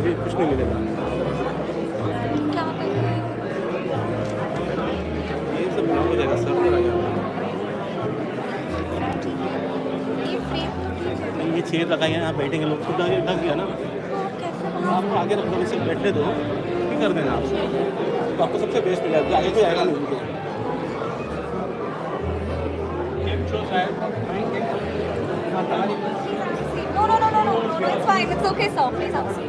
ये भी कुछ नहीं मिलेगा। क्या करें? ये सब ना हो जाएगा, सर पर आ जाएगा। ये फ्रेम तो ठीक है। ये चेयर लगाई है, यहाँ बैठेंगे लोग, खुद आगे ढक गया ना, तो आप कैसे तो बना आपको आगे रख दो, इसे बैठने दो, ठीक कर देना आप, तो आपको सबसे बेस्ट मिल जाएगा, आगे कोई आएगा नहीं उनके। No, no, no, no, no, no, no, it's fine. It's okay, sir. Please have a seat.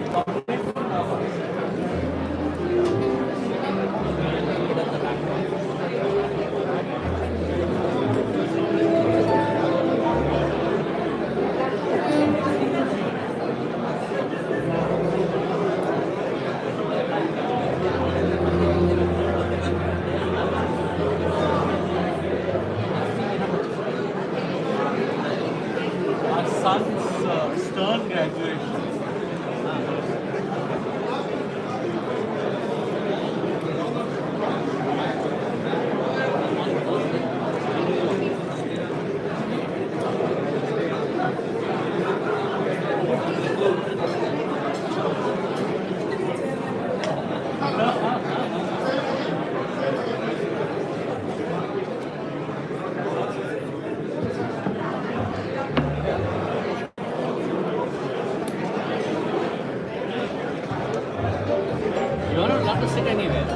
Our son's stern graduation. You are not allowed to sit anywhere.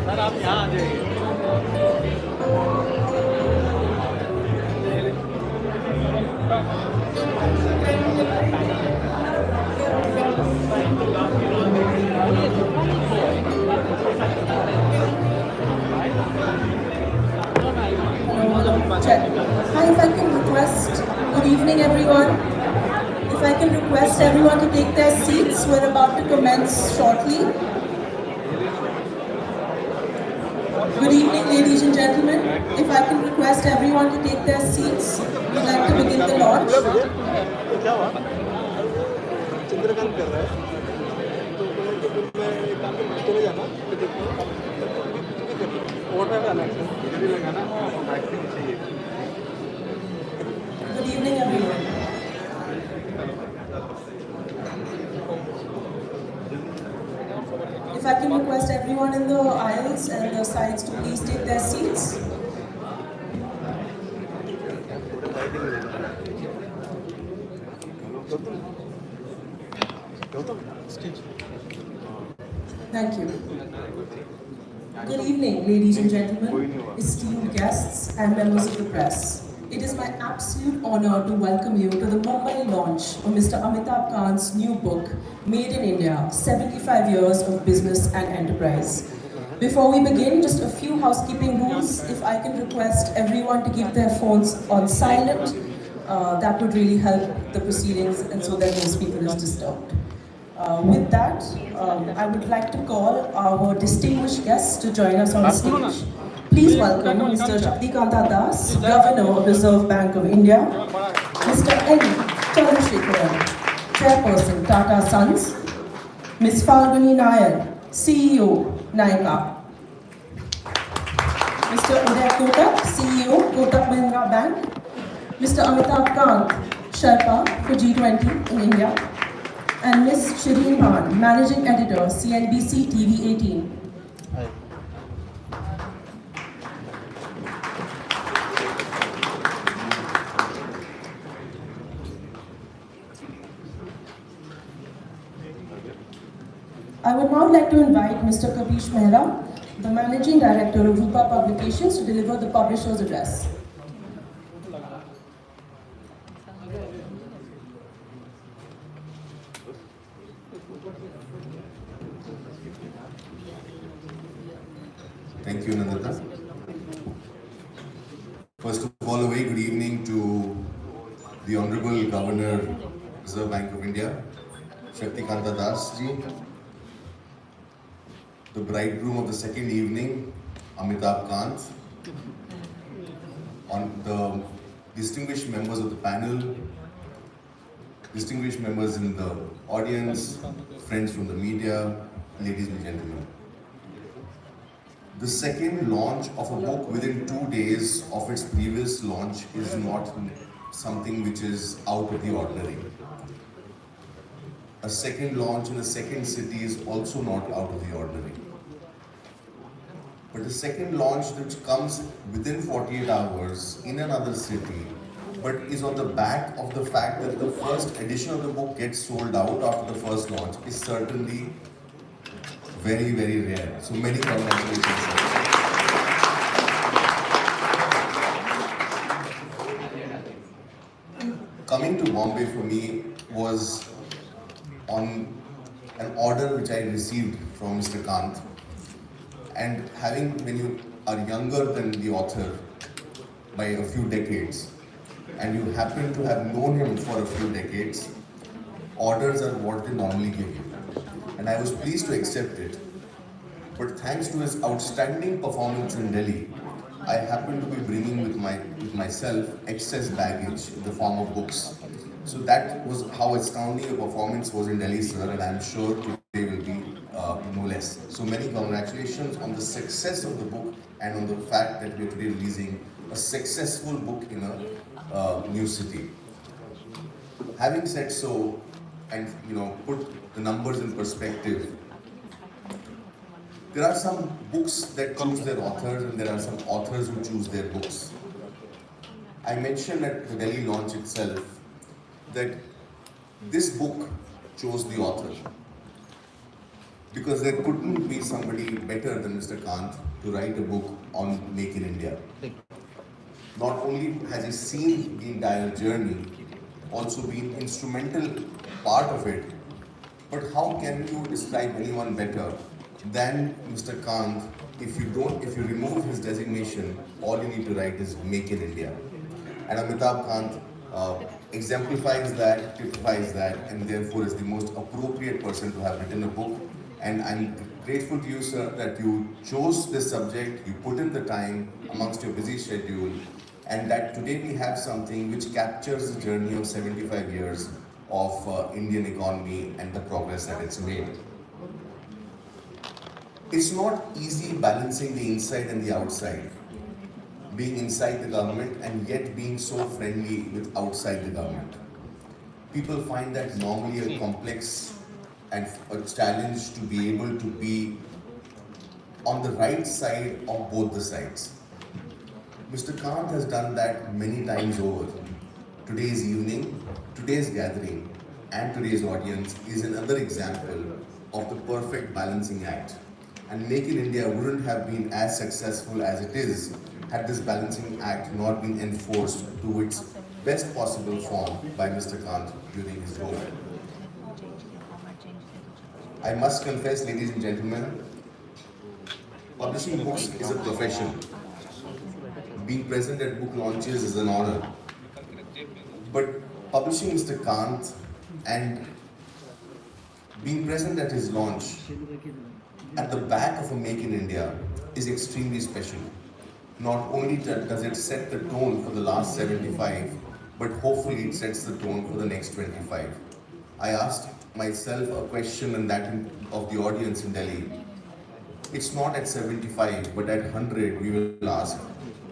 Sir आप यहाँ आ जाइए। Check. Hi, if I can request, good evening everyone. If I can request everyone to take their seats, we're about to commence shortly. Good evening, ladies and gentlemen. If I can request everyone to take their seats, we'd like to begin the launch. क्या हुआ? चंद्रकांत कर रहा है, तो बोले कि फिर मैं एक काम करता चले जाना, फिर देखो, ऑर्डर लगाना है, बिजली लगाना, एक्टिंग चाहिए। Good evening everyone. If I can request everyone in the aisles and the sides to please take their seats. Thank you. Good evening, ladies and gentlemen, esteemed guests and members of the press. It is my absolute honor to welcome you to the Mumbai launch of Mr. Amitabh Kant's new book, Made in India, 75 Years of Business and Enterprise. Before we begin, just a few housekeeping rules. If I can request everyone to keep their phones on silent, that would really help the proceedings and so that no speaker is disturbed. With that, I would like to call our distinguished guests to join us on stage. Please welcome Mr. Shaktikanta Das, Governor of Reserve Bank of India, Mr. N. Chandrasekharan, Chairperson Tata Sons, Ms. Falguni Nair, CEO Nykaa, Mr. Uday Kotak, CEO Kotak Mahindra Bank, Mr. Amitabh Kant, Sherpa for G20 in India, and Ms. Shireen Bhan, Managing Editor, CNBC TV 18. I would now like to invite Mr. Kapish Mehra, the Managing Director of Rupa Publications, to deliver the publisher's address. Thank you, Nandita. First of all, a very good evening to the Honorable Governor, Reserve Bank of India, Shaktikanta Das ji, the bridegroom of the second evening, Amitabh Kant, on the distinguished members of the panel, distinguished members in the audience, friends from the media, ladies and gentlemen. The second launch of a book within 2 days of its previous launch is not something which is out of the ordinary. A second launch in a second city is also not out of the ordinary. But the second launch which comes within 48 hours in another city, but is on the back of the fact that the first edition of the book gets sold out after the first launch, is certainly very, very rare. So many congratulations, sir. Coming to Bombay for me was on an order which I received from Mr. Kant. And when you are younger than the author by a few decades, and you happen to have known him for a few decades, orders are what they normally give you. And I was pleased to accept it. But thanks to his outstanding performance in Delhi, I happened to be bringing with myself excess baggage in the form of books. So that was how astounding a performance was in Delhi, sir, and I'm sure today will be no less. So many congratulations on the success of the book and on the fact that we're today releasing a successful book in a new city. Having said so, and put the numbers in perspective, there are some books that choose their authors and there are some authors who choose their books. I mentioned at the Delhi launch itself that this book chose the author because there couldn't be somebody better than Mr. Kant to write a book on Make in India. Not only has he seen the entire journey, also been instrumental part of it, but how can you describe anyone better than Mr. Kant? If you remove his designation, all you need to write is Make in India. And Amitabh Kant exemplifies that, typifies that, and therefore is the most appropriate person to have written a book. And I'm grateful to you, sir, that you chose this subject, you put in the time amongst your busy schedule, and that today we have something which captures the journey of 75 years of Indian economy and the progress that it's made. It's not easy balancing the inside and the outside, being inside the government and yet being so friendly with outside the government. People find that normally a complex and a challenge to be able to be on the right side of both the sides. Mr. Kant has done that many times over. Today's evening, today's gathering, and today's audience is another example of the perfect balancing act. And Make in India wouldn't have been as successful as it is had this balancing act not been enforced to its best possible form by Mr. Kant during his role. I must confess, ladies and gentlemen, publishing books is a profession. Being present at book launches is an honor. But publishing Mr. Kant and being present at his launch at the back of a Make in India is extremely special. Not only does it set the tone for the last 75, but hopefully it sets the tone for the next 25. I asked myself a question, and that of the audience in Delhi. It's not at 75, but at 100 we will ask,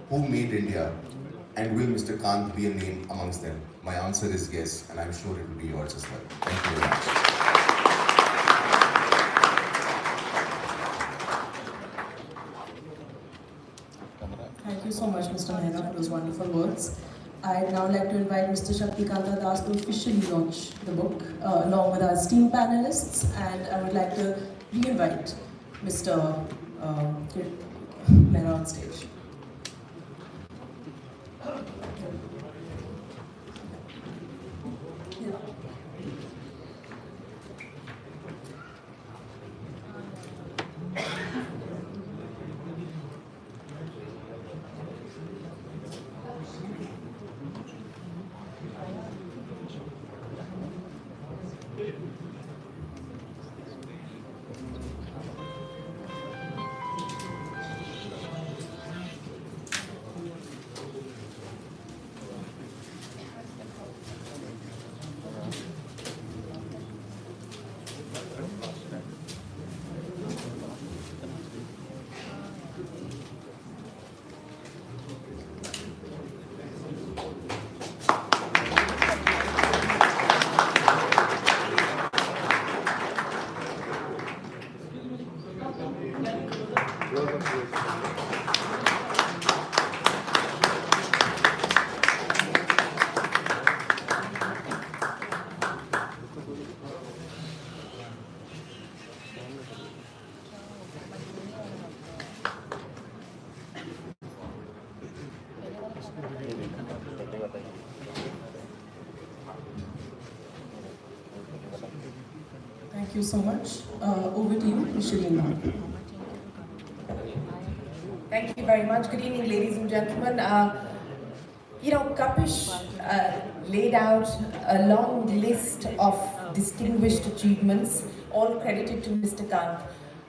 who made India? And will Mr. Kant be a name amongst them? My answer is yes, and I'm sure it will be yours as well. Thank you very much. Thank you so much, Mr. Mehra, for those wonderful words. I'd now like to invite Mr. Shaktikanta Das to officially launch the book along with our esteemed panelists, and I would like to re-invite Mr. Mehra on stage. Thank you so much. Over to you, Michelina. Thank you very much. Good evening, ladies and gentlemen. Kapish laid out a long list of distinguished achievements, all credited to Mr. Kant.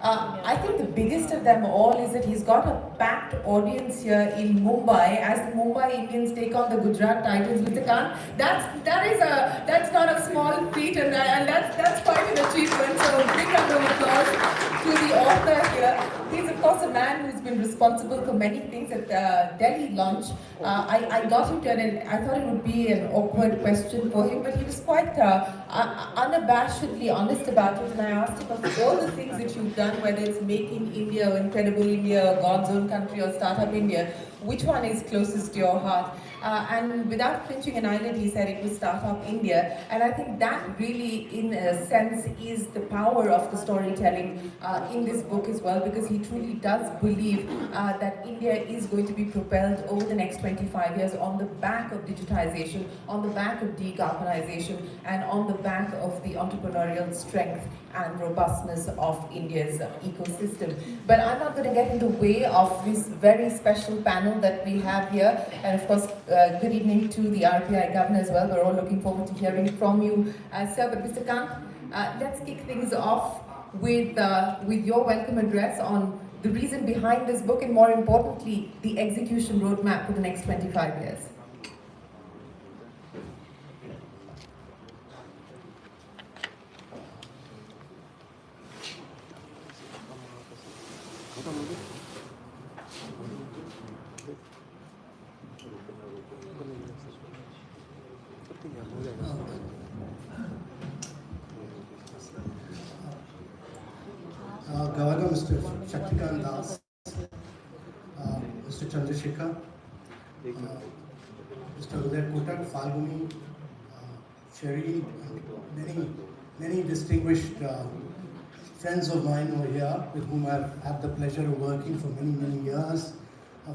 I think the biggest of them all is that he's got a packed audience here in Mumbai as the Mumbai Indians take on the Gujarat Titans. Mr. Kant, that's not a small feat, and that's quite an achievement. So big round of applause to the author here. He's of course a man who's been responsible for many things at the Delhi launch. I got it and I thought it would be an awkward question for him, but he was quite unabashedly honest about it. And I asked him, of all the things that you've done, whether it's Making India, or Incredible India, or God's Own Country, or Startup India, which one is closest to your heart? And without flinching an eyelid, he said it was Startup India. And I think that really, in a sense, is the power of the storytelling in this book as well, because he truly does believe that India is going to be propelled over the next 25 years on the back of digitization, on the back of decarbonization, and on the back of the entrepreneurial strength and robustness of India's ecosystem. But I'm not going to get in the way of this very special panel that we have here. And of course, good evening to the RBI Governor as well. We're all looking forward to hearing from you, sir. But Mr. Kant, let's kick things off with your welcome address on the reason behind this book, and more importantly, the execution roadmap for the next 25 years. Governor Mr. Shaktikant Das, Mr. Chandrasekhar, Mr. Uday Kotak, Falguni, Sherry, and many distinguished friends of mine who are here, with whom I've had the pleasure of working for many years,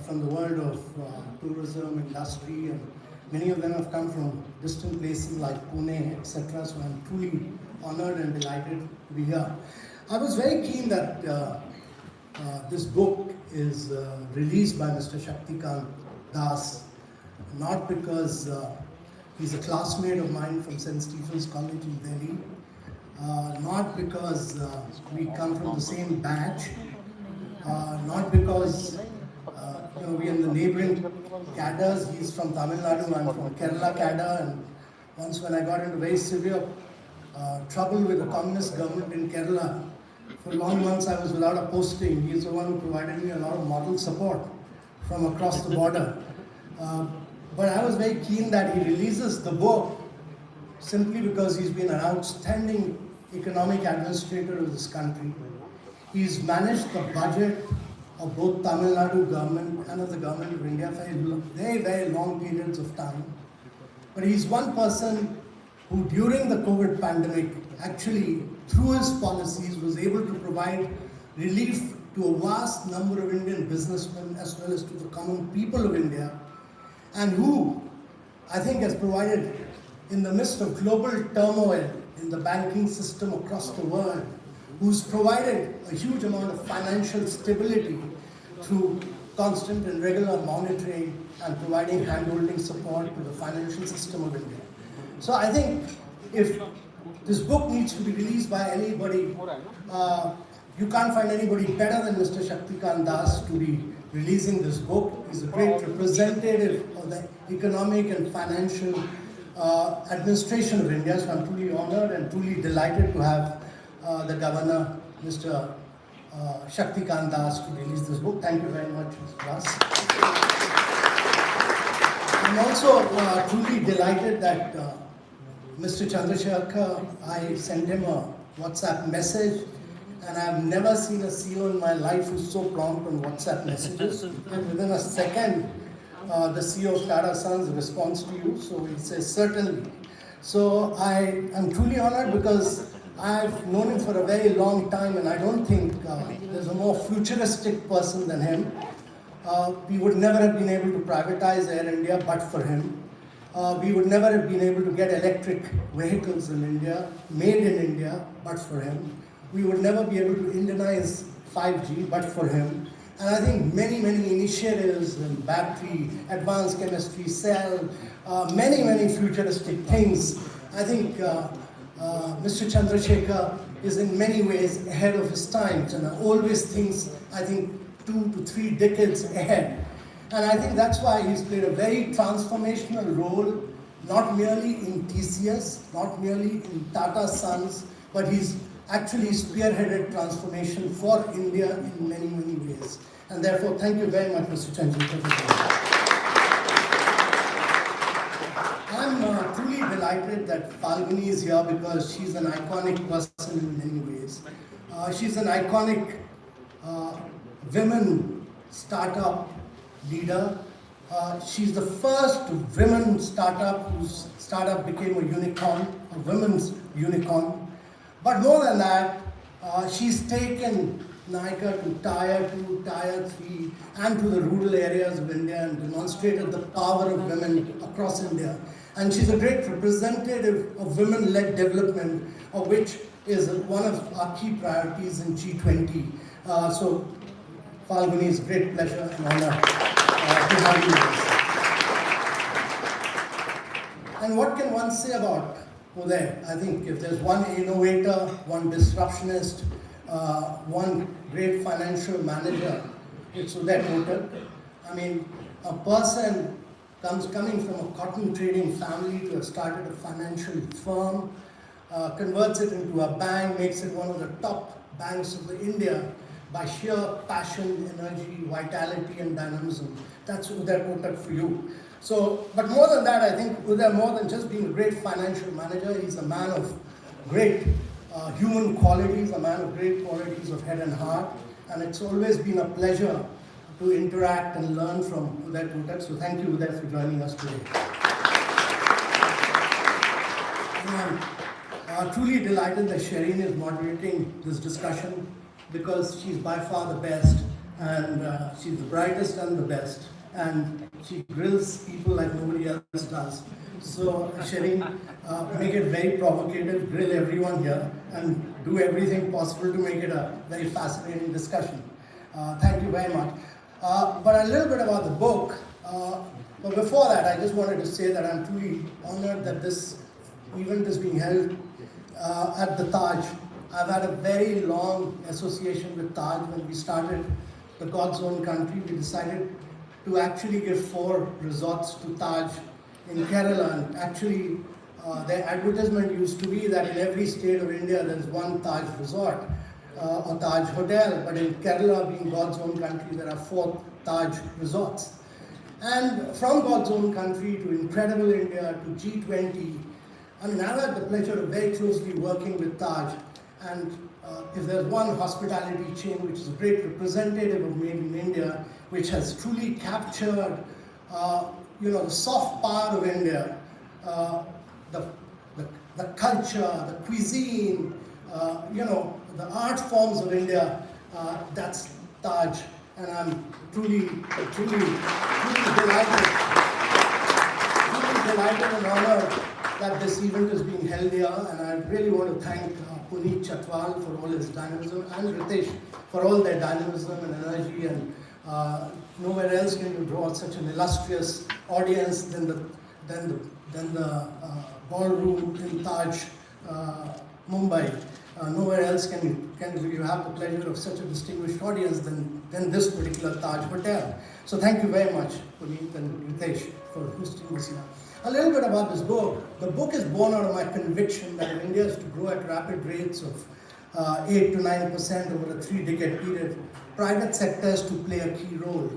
from the world of tourism, industry, and many of them have come from distant places like Pune, etc. So I'm truly honored and delighted to be here. I was very keen that this book is released by Mr. Shaktikant Das, not because he's a classmate of mine from St. Stephen's College in Delhi, not because we come from the same batch, not because we're in the neighboring cadres. He's from Tamil Nadu, I'm from Kerala cadre, and once when I got into very severe trouble with the communist government in Kerala, for long months I was without a posting. He's the one who provided me a lot of moral support from across the border. But I was very keen that he releases the book simply because he's been an outstanding economic administrator of this country. He's managed the budget of both Tamil Nadu government and of the government of India for very long periods of time. But he's one person who during the COVID pandemic actually through his policies was able to provide relief to a vast number of Indian businessmen as well as to the common people of India, and who I think has provided, in the midst of global turmoil in the banking system across the world, who's provided a huge amount of financial stability through constant and regular monitoring and providing hand-holding support to the financial system of India. So I think if this book needs to be released by anybody, you can't find anybody better than Mr. Shaktikant Das to be releasing this book. He's a great representative of the economic and financial administration of India. So I'm truly honored and truly delighted to have the Governor, Mr. Shaktikant Das, to release this book. Thank you very much, Mr. Das. I'm also truly delighted that Mr. Chandrasekhar, I sent him a WhatsApp message, and I've never seen a CEO in my life who's so prompt on WhatsApp messages. And within a second, the CEO of Tata Sons responds to you, so he says, certainly. So I am truly honored because I've known him for a very long time, and I don't think there's a more futuristic person than him. We would never have been able to privatize Air India but for him. We would never have been able to get electric vehicles in India, made in India, but for him. We would never be able to Indianize 5G, but for him. And I think many initiatives in battery, advanced chemistry, cell, many futuristic things. I think Mr. Chandrasekhar is in many ways ahead of his times and always thinks, I think, 2 to 3 decades ahead. And I think that's why he's played a very transformational role, not merely in TCS, not merely in Tata Sons, but he's actually spearheaded transformation for India in many ways. And therefore, thank you very much, Mr. Chandrasekhar. I'm truly delighted that Falguni is here because she's an iconic person in many ways. She's an iconic women startup leader. She's the first women startup whose startup became a unicorn, a women's unicorn. But more than that, she's taken Nykaa to Tier 2, Tier 3 and to the rural areas of India and demonstrated the power of women across India. And she's a great representative of women-led development, of which is one of our key priorities in G20. So, Falguni, it's a great pleasure and honor to have you with us. And what can one say about Uday? I think if there's one innovator, one disruptionist, one great financial manager, it's Uday Kotak. I mean, a person coming from a cotton trading family to have started a financial firm, converts it into a bank, makes it one of the top banks of India by sheer passion, energy, vitality and dynamism. That's Uday Kotak for you. So, but more than that, I think Uday, more than just being a great financial manager, he's a man of great human qualities, a man of great qualities of head and heart. And it's always been a pleasure to interact and learn from Uday Kotak. So thank you, Uday, for joining us today. And I'm truly delighted that Shireen is moderating this discussion because she's by far the best and she's the brightest and the best. And she grills people like nobody else does. So Shireen, make it very provocative, grill everyone here and do everything possible to make it a very fascinating discussion. Thank you very much. But a little bit about the book. But before that, I just wanted to say that I'm truly honored that this event is being held at the Taj. I've had a very long association with Taj. When we started the God's Own Country, we decided to actually give 4 resorts to Taj in Kerala. And actually, their advertisement used to be that in every state of India, there's one Taj resort or Taj hotel. But in Kerala, being God's Own Country, there are 4 Taj resorts. And from God's Own Country to Incredible India to G20, I mean, I've had the pleasure of very closely working with Taj. And if there's one hospitality chain which is a great representative of Made in India, which has truly captured, the soft power of India, the culture, the cuisine, the art forms of India, that's Taj. And I'm truly delighted and honored that this event is being held here. And I really want to thank Puneet Chatwal for all his dynamism and Ritesh for all their dynamism and energy. And nowhere else can you draw such an illustrious audience than the ballroom in Taj, Mumbai. Nowhere else can you have the pleasure of such a distinguished audience than this particular Taj Hotel. So thank you very much, Puneet and Ritesh, for hosting this here. A little bit about this book. The book is born out of my conviction that if India is to grow at rapid rates of 8 to 9% over a 3-decade period, private sector is to play a key role.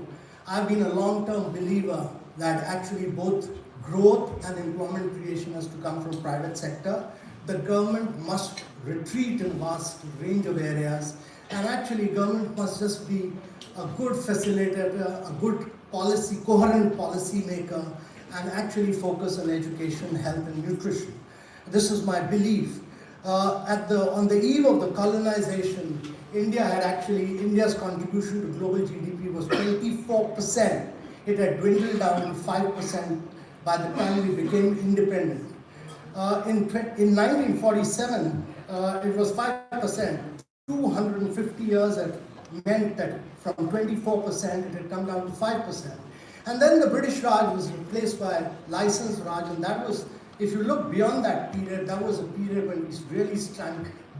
I've been a long-term believer that actually both growth and employment creation has to come from private sector. The government must retreat in vast range of areas, and actually government must just be a good facilitator, a good policy, coherent policy maker, and actually focus on education, health and nutrition. This is my belief. On the eve of the colonization, India's contribution to global GDP was 24%. It had dwindled down to 5% by the time we became independent. In 1947, it was 5%. 250 years it meant that from 24% it had come down to 5%. And then the British Raj was replaced by licensed Raj, and that was, if you look beyond that period, that was a period when we really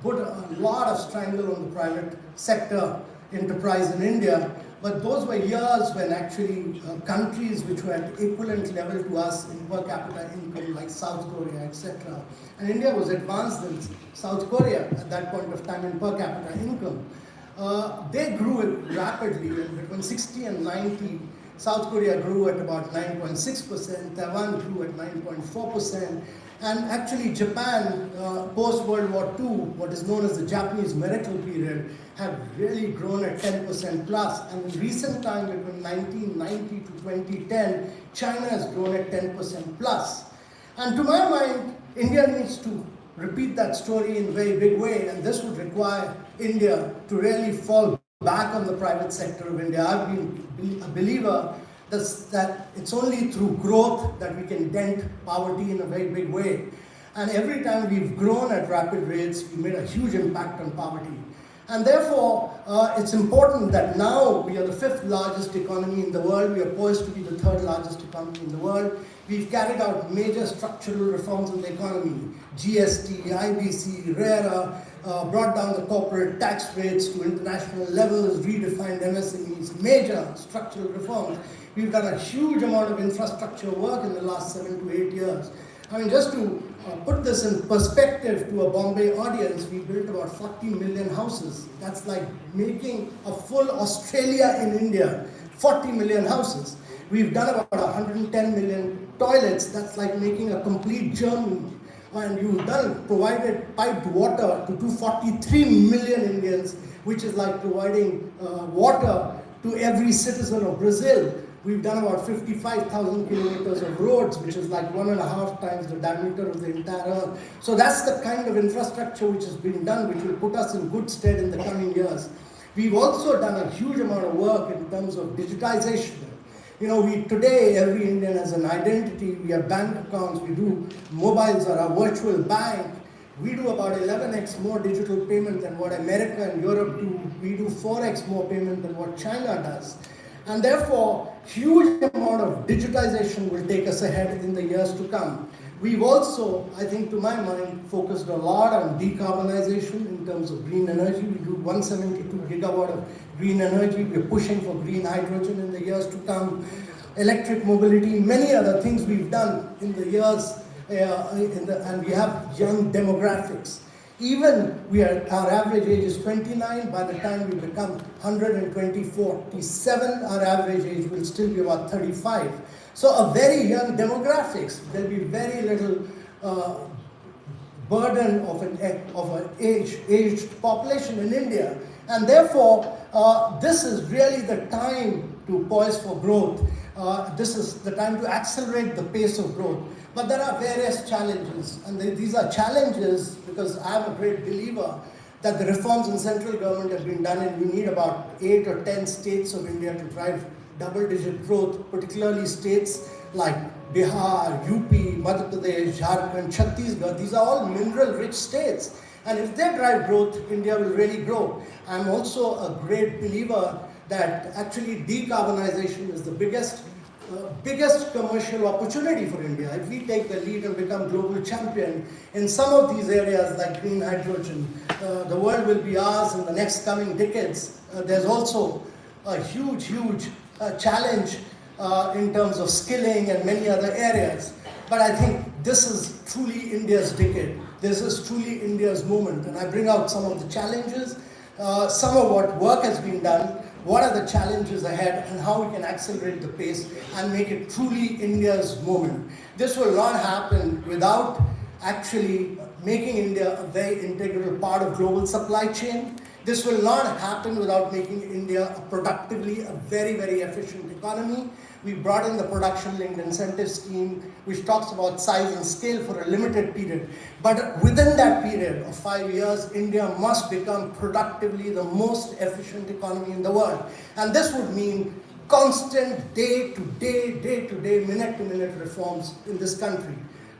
put a lot of strangle on the private sector enterprise in India. But those were years when actually countries which were at equivalent level to us in per capita income, like South Korea, etc. And India was advanced than South Korea at that point of time in per capita income. They grew rapidly, and between 60 and 90, South Korea grew at about 9.6%, Taiwan grew at 9.4%, and actually Japan, post-World War II, what is known as the Japanese miracle period, have really grown at 10% plus. And in recent time, between 1990 to 2010, China has grown at 10% plus. And to my mind, India needs to repeat that story in a very big way, and this would require India to really fall back on the private sector of India. I've been a believer that it's only through growth that we can dent poverty in a very big way. And every time we've grown at rapid rates, we've made a huge impact on poverty. And therefore, it's important that now we are the 5th largest economy in the world. We are poised to be the 3rd largest economy in the world. We've carried out major structural reforms in the economy. GST, IBC, RERA, brought down the corporate tax rates to international levels, redefined MSMEs, major structural reforms. We've done a huge amount of infrastructure work in the last 7 to 8 years. I mean, just to put this in perspective to a Bombay audience, we built about 40 million houses. That's like making a full Australia in India, 40 million houses. We've done about 110 million toilets. That's like making a complete Germany. And you've provided piped water to 243 million Indians, which is like providing water to every citizen of Brazil. We've done about 55,000 kilometers of roads, which is like 1.5 times the diameter of the entire Earth. So that's the kind of infrastructure which has been done, which will put us in good stead in the coming years. We've also done a huge amount of work in terms of digitization. You know, today every Indian has an identity. We have bank accounts. We do mobiles are our virtual bank. We do about 11x more digital payment than what America and Europe do. We do 4x more payment than what China does. And therefore, huge amount of digitization will take us ahead in the years to come. We've also, I think to my mind, focused a lot on decarbonization in terms of green energy. We do 172 gigawatt of green energy. We're pushing for green hydrogen in the years to come. Electric mobility, many other things we've done in the years, and we have young demographics. Even our average age is 29. By the time we become 120, 47, our average age will still be about 35. So a very young demographics. There'll be very little burden of an aged population in India. And therefore, this is really the time to poise for growth. This is the time to accelerate the pace of growth. But there are various challenges, and these are challenges because I'm a great believer that the reforms in central government have been done, and we need about 8 or 10 states of India to drive double-digit growth, particularly states like Bihar, UP, Madhya Pradesh, Jharkhand, Chhattisgarh. These are all mineral-rich states, and if they drive growth, India will really grow. I'm also a great believer that actually decarbonization is the biggest commercial opportunity for India. If we take the lead and become global champion in some of these areas like green hydrogen, the world will be ours in the next coming decades. There's also a huge challenge in terms of skilling and many other areas. But I think this is truly India's decade. This is truly India's moment. And I bring out some of the challenges, some of what work has been done, what are the challenges ahead, and how we can accelerate the pace and make it truly India's moment. This will not happen without actually making India a very integral part of global supply chain. This will not happen without making India productively a very, very efficient economy. We brought in the production-linked incentive scheme, which talks about size and scale for a limited period. But within that period of 5 years, India must become productively the most efficient economy in the world. And this would mean constant day-to-day, minute-to-minute reforms in this country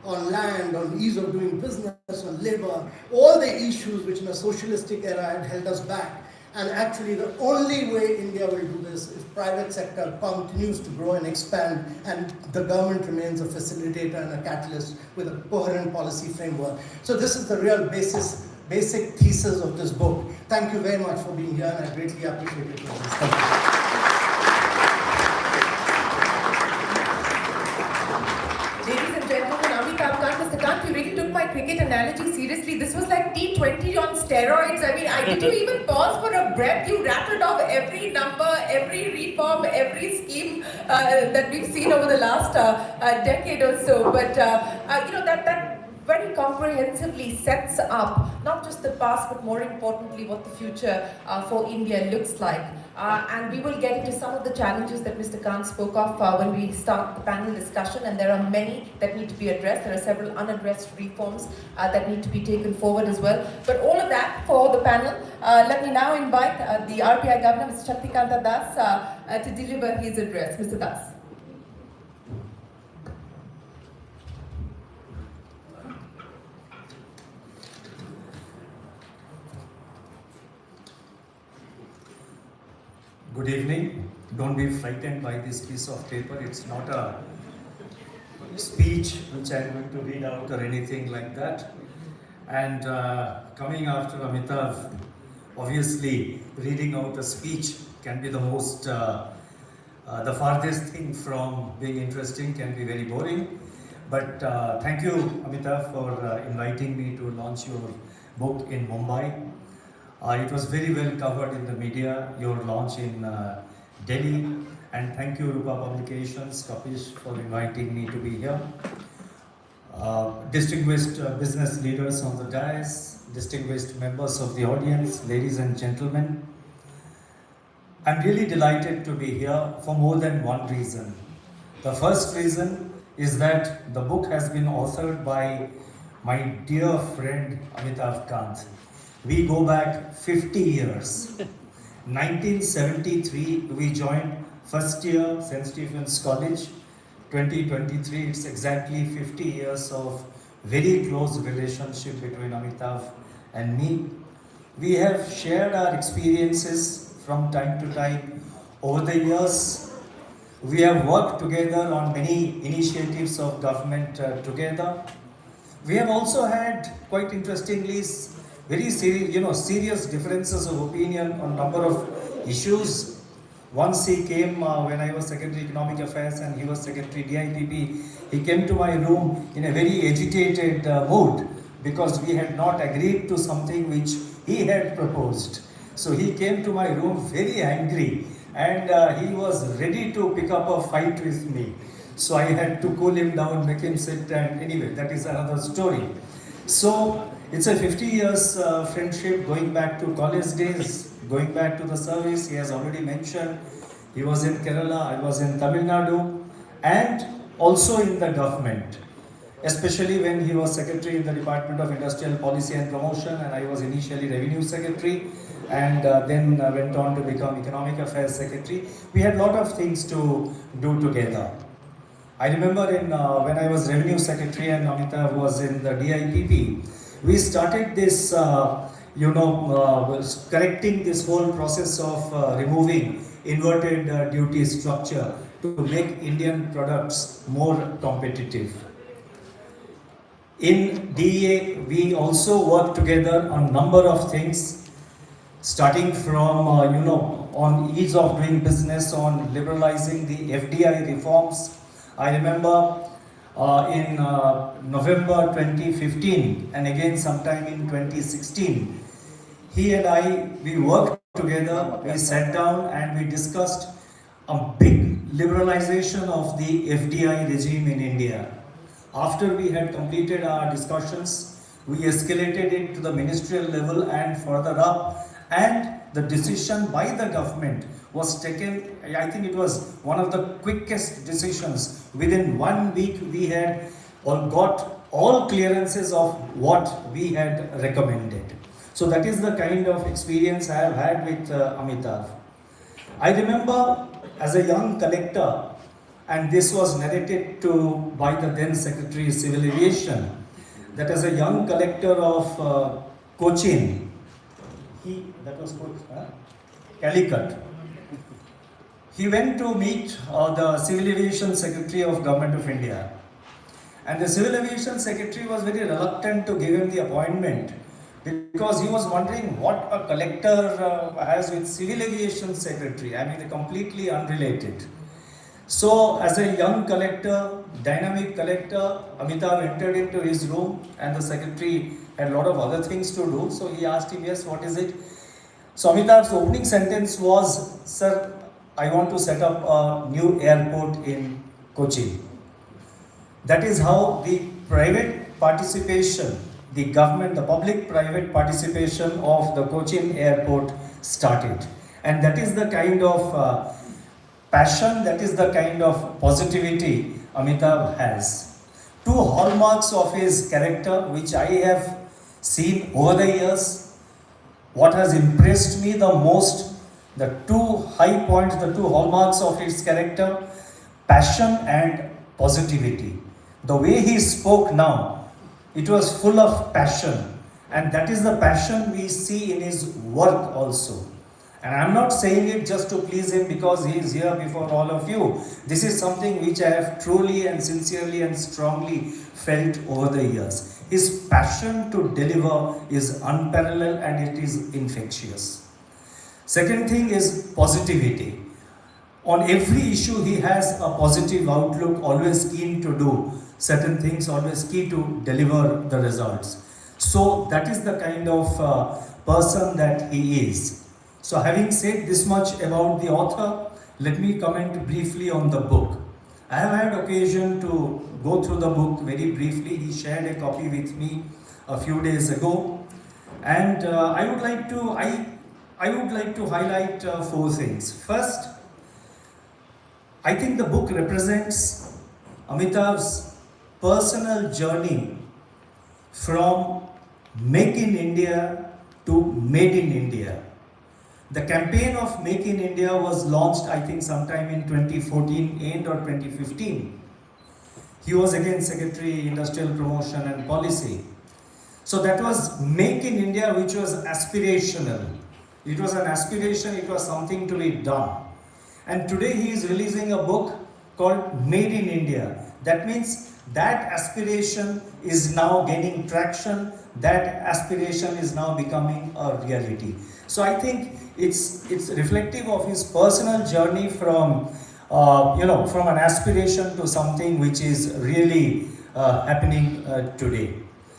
on land, on ease of doing business, on labor, all the issues which in a socialistic era had held us back. And actually the only way India will do this is private sector continues to grow and expand, and the government remains a facilitator and a catalyst with a coherent policy framework. So this is the real basic thesis of this book. Thank you very much for being here, and I greatly appreciate it. Thank you. Ladies and gentlemen, Amitabh Kant, Mr. Kant, you really took my cricket analogy seriously. This was like T20 on steroids. I mean, did you even pause for a breath? You rattled off every number, every reform, every scheme that we've seen over the last decade or so. But, that very comprehensively sets up not just the past, but more importantly, what the future for India looks like. And we will get into some of the challenges that Mr. Kant spoke of when we start the panel discussion, and there are many that need to be addressed. There are several unaddressed reforms that need to be taken forward as well. But all of that for the panel. Let me now invite the RBI Governor, Mr. Shaktikanta Das, to deliver his address. Mr. Das. Good evening. Don't be frightened by this piece of paper. It's not a speech which I'm going to read out or anything like that. And coming after Amitabh, obviously reading out a speech can be the most, the farthest thing from being interesting, can be very boring. But thank you, Amitabh, for inviting me to launch your book in Mumbai. It was very well covered in the media, your launch in Delhi, and thank you Rupa Publications, Kapish, for inviting me to be here. Distinguished business leaders on the dais, distinguished members of the audience, ladies and gentlemen, I'm really delighted to be here for more than one reason. The first reason is that the book has been authored by my dear friend Amitabh Kant. We go back 50 years. 1973, we joined first year St. Stephen's College. 2023, it's exactly 50 years of very close relationship between Amitabh and me. We have shared our experiences from time to time over the years. We have worked together on many initiatives of government together. We have also had, quite interestingly, very serious differences of opinion on number of issues. Once he came when I was Secretary Economic Affairs and he was Secretary DIPP. He came to my room in a very agitated mood because we had not agreed to something which he had proposed. So he came to my room very angry, and he was ready to pick up a fight with me. So I had to cool him down, make him sit, and anyway, that is another story. So it's a 50 years friendship going back to college days, going back to the service. He has already mentioned he was in Kerala, I was in Tamil Nadu, and also in the government, especially when he was secretary in the Department of Industrial Policy and Promotion, and I was initially Revenue Secretary, and then went on to become Economic Affairs Secretary. We had a lot of things to do together. I remember when I was Revenue Secretary and Amitabh was in the DIPP, we started this, correcting this whole process of removing inverted duty structure to make Indian products more competitive. In DEA, we also worked together on a number of things, starting from, on ease of doing business, on liberalizing the FDI reforms. I remember in November 2015 and again sometime in 2016, he and we worked together, we sat down and we discussed a big liberalization of the FDI regime in India. After we had completed our discussions, we escalated it to the ministerial level and further up, and the decision by the government was taken. I think it was one of the quickest decisions. Within 1 week, we had got all clearances of what we had recommended. So that is the kind of experience I have had with Amitabh. I remember as a young collector, and this was narrated to by the then Secretary Civil Aviation, that as a young collector of Cochin, that was Calicut, he went to meet the Civil Aviation Secretary of Government of India. And the Civil Aviation Secretary was very reluctant to give him the appointment because he was wondering what a collector has with Civil Aviation Secretary. I mean, they're completely unrelated. So, as a young collector, dynamic collector, Amitabh entered into his room and the secretary had a lot of other things to do. So, he asked him, yes, what is it? So, Amitabh's opening sentence was, sir, I want to set up a new airport in Cochin. That is how the private participation, the government, the public-private participation of the Cochin airport started. And that is the kind of passion, that is the kind of positivity Amitabh has. Two hallmarks of his character which I have seen over the years, what has impressed me the most, the two high points, the two hallmarks of his character, passion and positivity. The way he spoke now, it was full of passion, and that is the passion we see in his work also. And I am not saying it just to please him because he is here before all of you. This is something which I have truly and sincerely and strongly felt over the years. His passion to deliver is unparalleled and it is infectious. Second thing is positivity. On every issue he has a positive outlook, always keen to do certain things, always keen to deliver the results. So that is the kind of person that he is. So having said this much about the author, let me comment briefly on the book. I have had occasion to go through the book very briefly. He shared a copy with me a few days ago, and I would like to highlight four things. First, I think the book represents Amitabh's personal journey from Make in India to Made in India. The campaign of Make in India was launched, I think, sometime in 2014 end or 2015. He was again Secretary Industrial Promotion and Policy. So that was Make in India, which was aspirational. It was an aspiration, it was something to be done. And today he is releasing a book called Made in India. That means that aspiration is now gaining traction, that aspiration is now becoming a reality. So I think it's reflective of his personal journey from from an aspiration to something which is really happening today.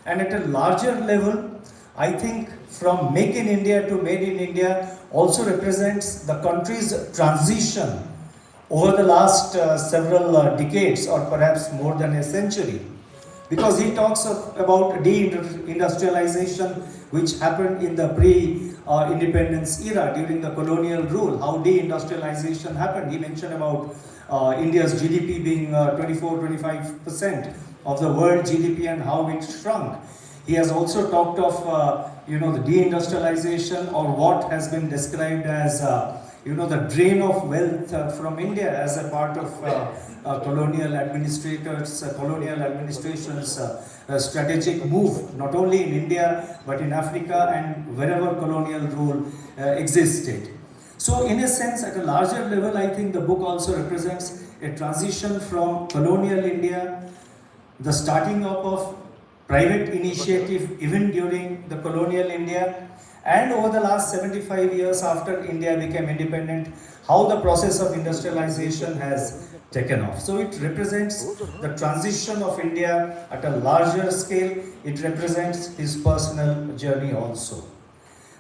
And at a larger level, I think from Make in India to Made in India also represents the country's transition over the last several decades or perhaps more than a century. Because he talks about deindustrialization which happened in the pre-independence era during the colonial rule, how deindustrialization happened. He mentioned about India's GDP being 24-25% of the world GDP and how it shrunk. He has also talked of the deindustrialization, or what has been described as the drain of wealth from India as a part of colonial administration's strategic move, not only in India but in Africa and wherever colonial rule existed. So in a sense, at a larger level, I think the book also represents a transition from colonial India, the starting up of private initiative even during the colonial India, and over the last 75 years after India became independent, how the process of industrialization has taken off. So it represents the transition of India at a larger scale. It represents his personal journey also.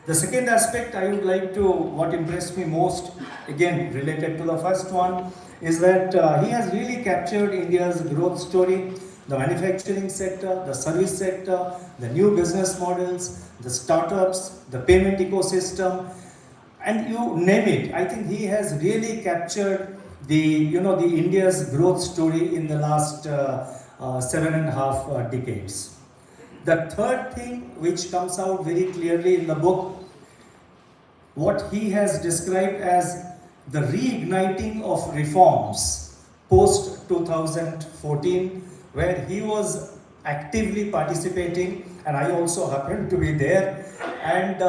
The second aspect I would like to, what impressed me most, again related to the first one, is that he has really captured India's growth story, the manufacturing sector, the service sector, the new business models, the startups, the payment ecosystem, and you name it. I think he has really captured the India's growth story in the last 7.5 decades. The third thing which comes out very clearly in the book, what he has described as the reigniting of reforms post 2014, where he was actively participating, and I also happened to be there. And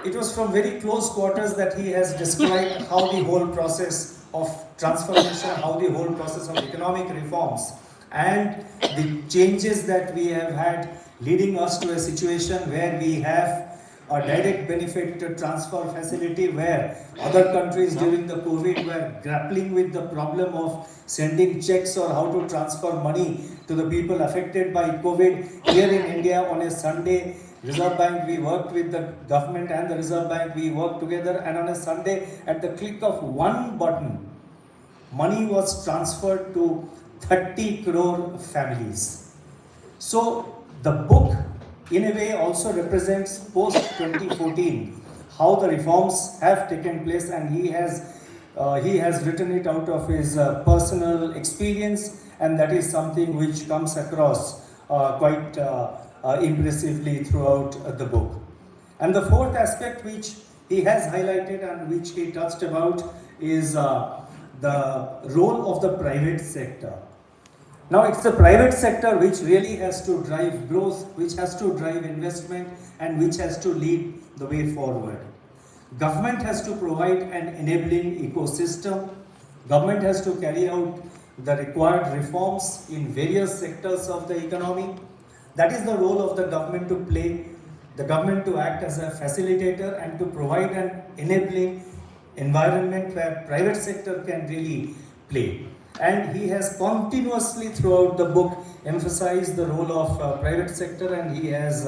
it was from very close quarters that he has described how the whole process of transformation, how the whole process of economic reforms and the changes that we have had leading us to a situation where we have a direct benefit transfer facility, where other countries during the COVID were grappling with the problem of sending checks or how to transfer money to the people affected by COVID. Here in India, on a Sunday, Reserve Bank, we worked with the government and the Reserve Bank, we worked together, and on a Sunday, at the click of one button, money was transferred to 30 crore families. So the book in a way also represents post 2014 how the reforms have taken place, and he has written it out of his personal experience, and that is something which comes across quite impressively throughout the book. And the fourth aspect which he has highlighted and which he touched about is the role of the private sector. Now it's the private sector which really has to drive growth, which has to drive investment, and which has to lead the way forward. Government has to provide an enabling ecosystem. Government has to carry out the required reforms in various sectors of the economy. That is the role of the government to play, the government to act as a facilitator and to provide an enabling environment where private sector can really play. And he has continuously throughout the book emphasized the role of private sector, and he has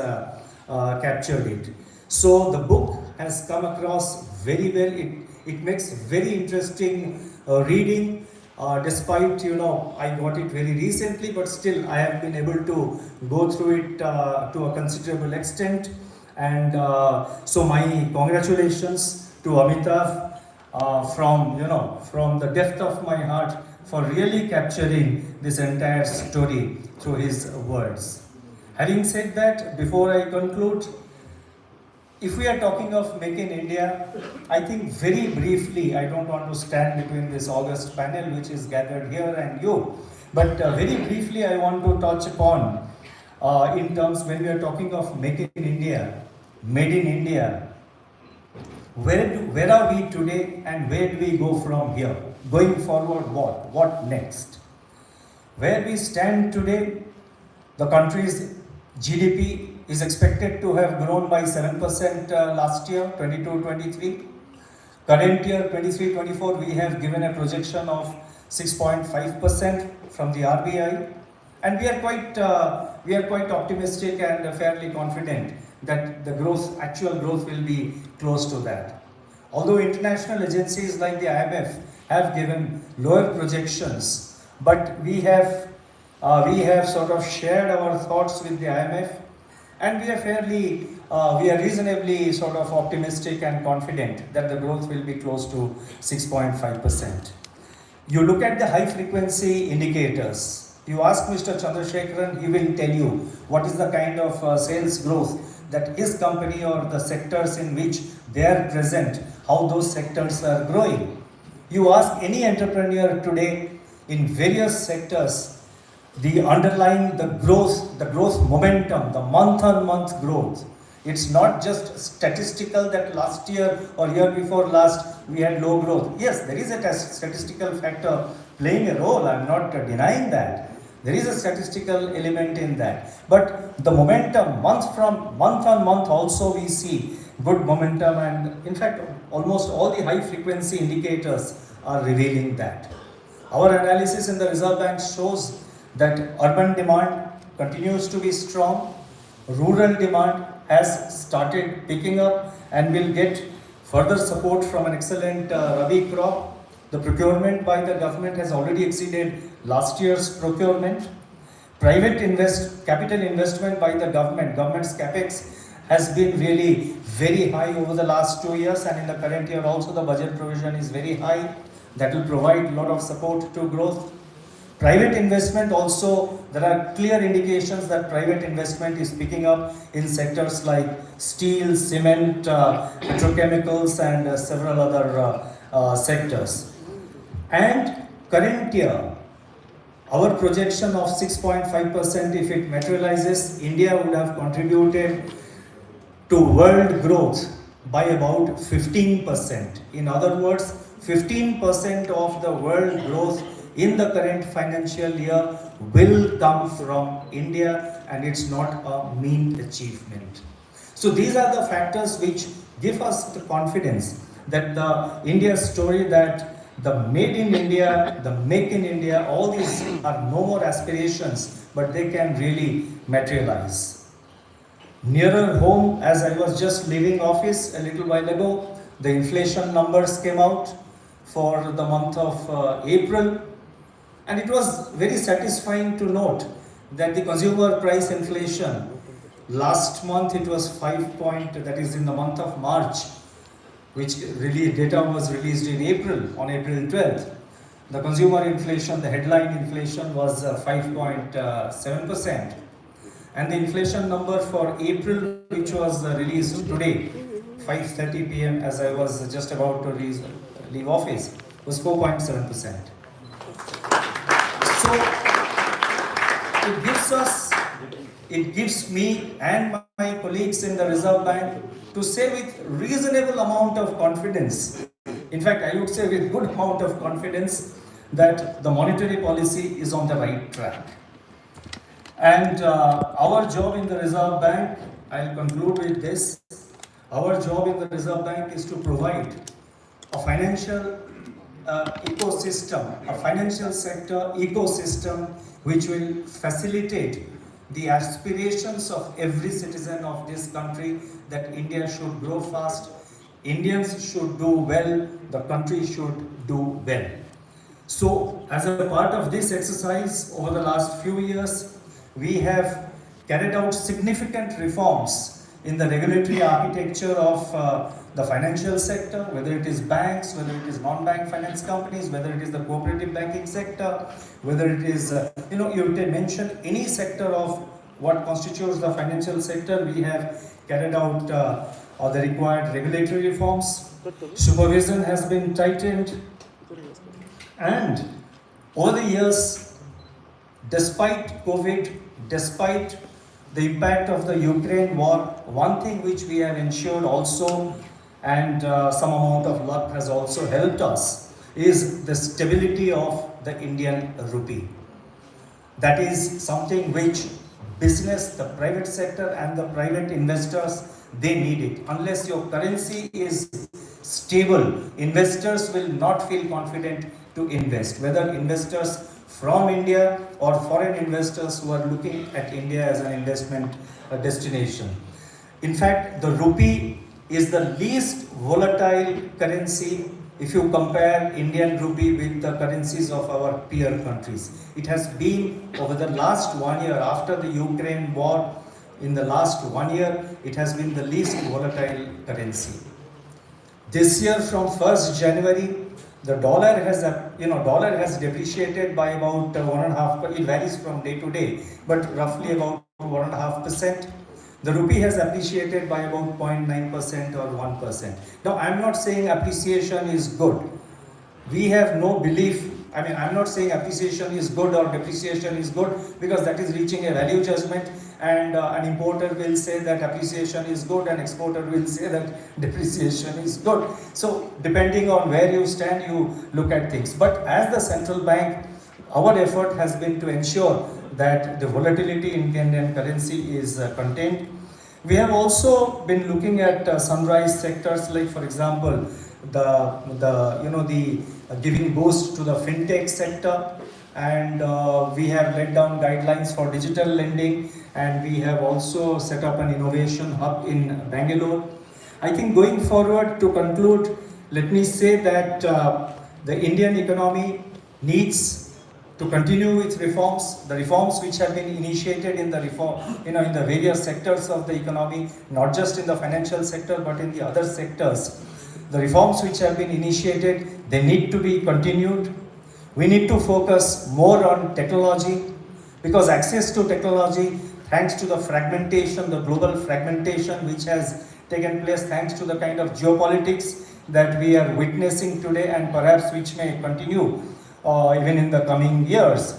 captured it. So the book has come across very well. It makes very interesting reading. Despite, I got it very recently, but still I have been able to go through it to a considerable extent. And so my congratulations to Amitabh from the depth of my heart for really capturing this entire story through his words. Having said that, before I conclude, if we are talking of Make in India, I think very briefly, I don't want to stand between this august panel which is gathered here and you, but very briefly I want to touch upon in terms when we are talking of Make in India, Made in India, where are we today and where do we go from here? Going forward, what next? Where we stand today, the country's GDP is expected to have grown by 7% last year, 22-23. Current year, 23-24, we have given a projection of 6.5% from the RBI, and we are quite optimistic and fairly confident that the actual growth will be close to that. Although international agencies like the IMF have given lower projections, but we have sort of shared our thoughts with the IMF, and we are reasonably sort of optimistic and confident that the growth will be close to 6.5%. You look at the high frequency indicators. You ask Mr. Chandrasekharan, he will tell you what is the kind of sales growth that his company or the sectors in which they are present, how those sectors are growing. You ask any entrepreneur today in various sectors, the underlying, the growth momentum, the month-on-month growth. It's not just statistical that last year or year before last we had low growth. Yes, there is a statistical factor playing a role, I'm not denying that. There is a statistical element in that. But the momentum, month on month also we see good momentum, and in fact almost all the high frequency indicators are revealing that. Our analysis in the Reserve Bank shows that urban demand continues to be strong, rural demand has started picking up and will get further support from an excellent Rabi crop. The procurement by the government has already exceeded last year's procurement. Capital investment by the government's capex has been really very high over the last 2 years, and in the current year also the budget provision is very high. That will provide a lot of support to growth. Private investment also, there are clear indications that private investment is picking up in sectors like steel, cement, petrochemicals, and several other sectors. And current year, our projection of 6.5%, if it materializes, India would have contributed to world growth by about 15%. In other words, 15% of the world growth in the current financial year will come from India, and it's not a mean achievement. So these are the factors which give us the confidence that the India story, that the made in India, the make in India, all these are no more aspirations, but they can really materialize. Nearer home, as I was just leaving office a little while ago, the inflation numbers came out for the month of April, and it was very satisfying to note that the consumer price inflation last month, it was 5 point, that is in the month of March, which really data was released in April, on April 12th. The consumer inflation, the headline inflation was 5.7%. And the inflation number for April, which was released today, 5:30 p.m. as I was just about to leave office, was 4.7%. So it gives me and my colleagues in the Reserve Bank to say with reasonable amount of confidence, in fact I would say with good amount of confidence, that the monetary policy is on the right track. And our job in the Reserve Bank, I'll conclude with this, our job in the Reserve Bank is to provide a financial ecosystem, a financial sector ecosystem which will facilitate the aspirations of every citizen of this country, that India should grow fast, Indians should do well, the country should do well. So, as a part of this exercise over the last few years, we have carried out significant reforms in the regulatory architecture of the financial sector, whether it is banks, whether it is non-bank finance companies, whether it is the cooperative banking sector, whether it is, you can mention any sector of what constitutes the financial sector. We have carried out the required regulatory reforms. Supervision has been tightened, and over the years, despite COVID, despite the impact of the Ukraine war, one thing which we have ensured also, and some amount of luck has also helped us, is the stability of the Indian rupee. That is something which business, the private sector and the private investors, they need it. Unless your currency is stable, investors will not feel confident to invest, whether investors from India or foreign investors who are looking at India as an investment destination. In fact, the rupee is the least volatile currency if you compare Indian rupee with the currencies of our peer countries. It has been over the last 1 year, after the Ukraine war, in the last 1 year, it has been the least volatile currency. This year, from 1st January, the dollar has depreciated by about 1.5%. It varies from day to day, but roughly about 1.5%. The rupee has appreciated by about 0.9% or 1%. Now, I'm not saying appreciation is good. We have no belief. I'm not saying appreciation is good or depreciation is good, because that is reaching a value judgment, and an importer will say that appreciation is good and exporter will say that depreciation is good. So depending on where you stand, you look at things. But as the central bank, our effort has been to ensure that the volatility in the Indian currency is contained. We have also been looking at sunrise sectors, like for example, the giving boost to the fintech sector, and we have laid down guidelines for digital lending, and we have also set up an innovation hub in Bangalore. I think going forward, to conclude, let me say that the Indian economy needs to continue its reforms, the reforms which have been initiated in the in the various sectors of the economy, not just in the financial sector but in the other sectors. The reforms which have been initiated, they need to be continued. We need to focus more on technology, because access to technology, thanks to the fragmentation, the global fragmentation which has taken place, thanks to the kind of geopolitics, that we are witnessing today and perhaps which may continue even in the coming years.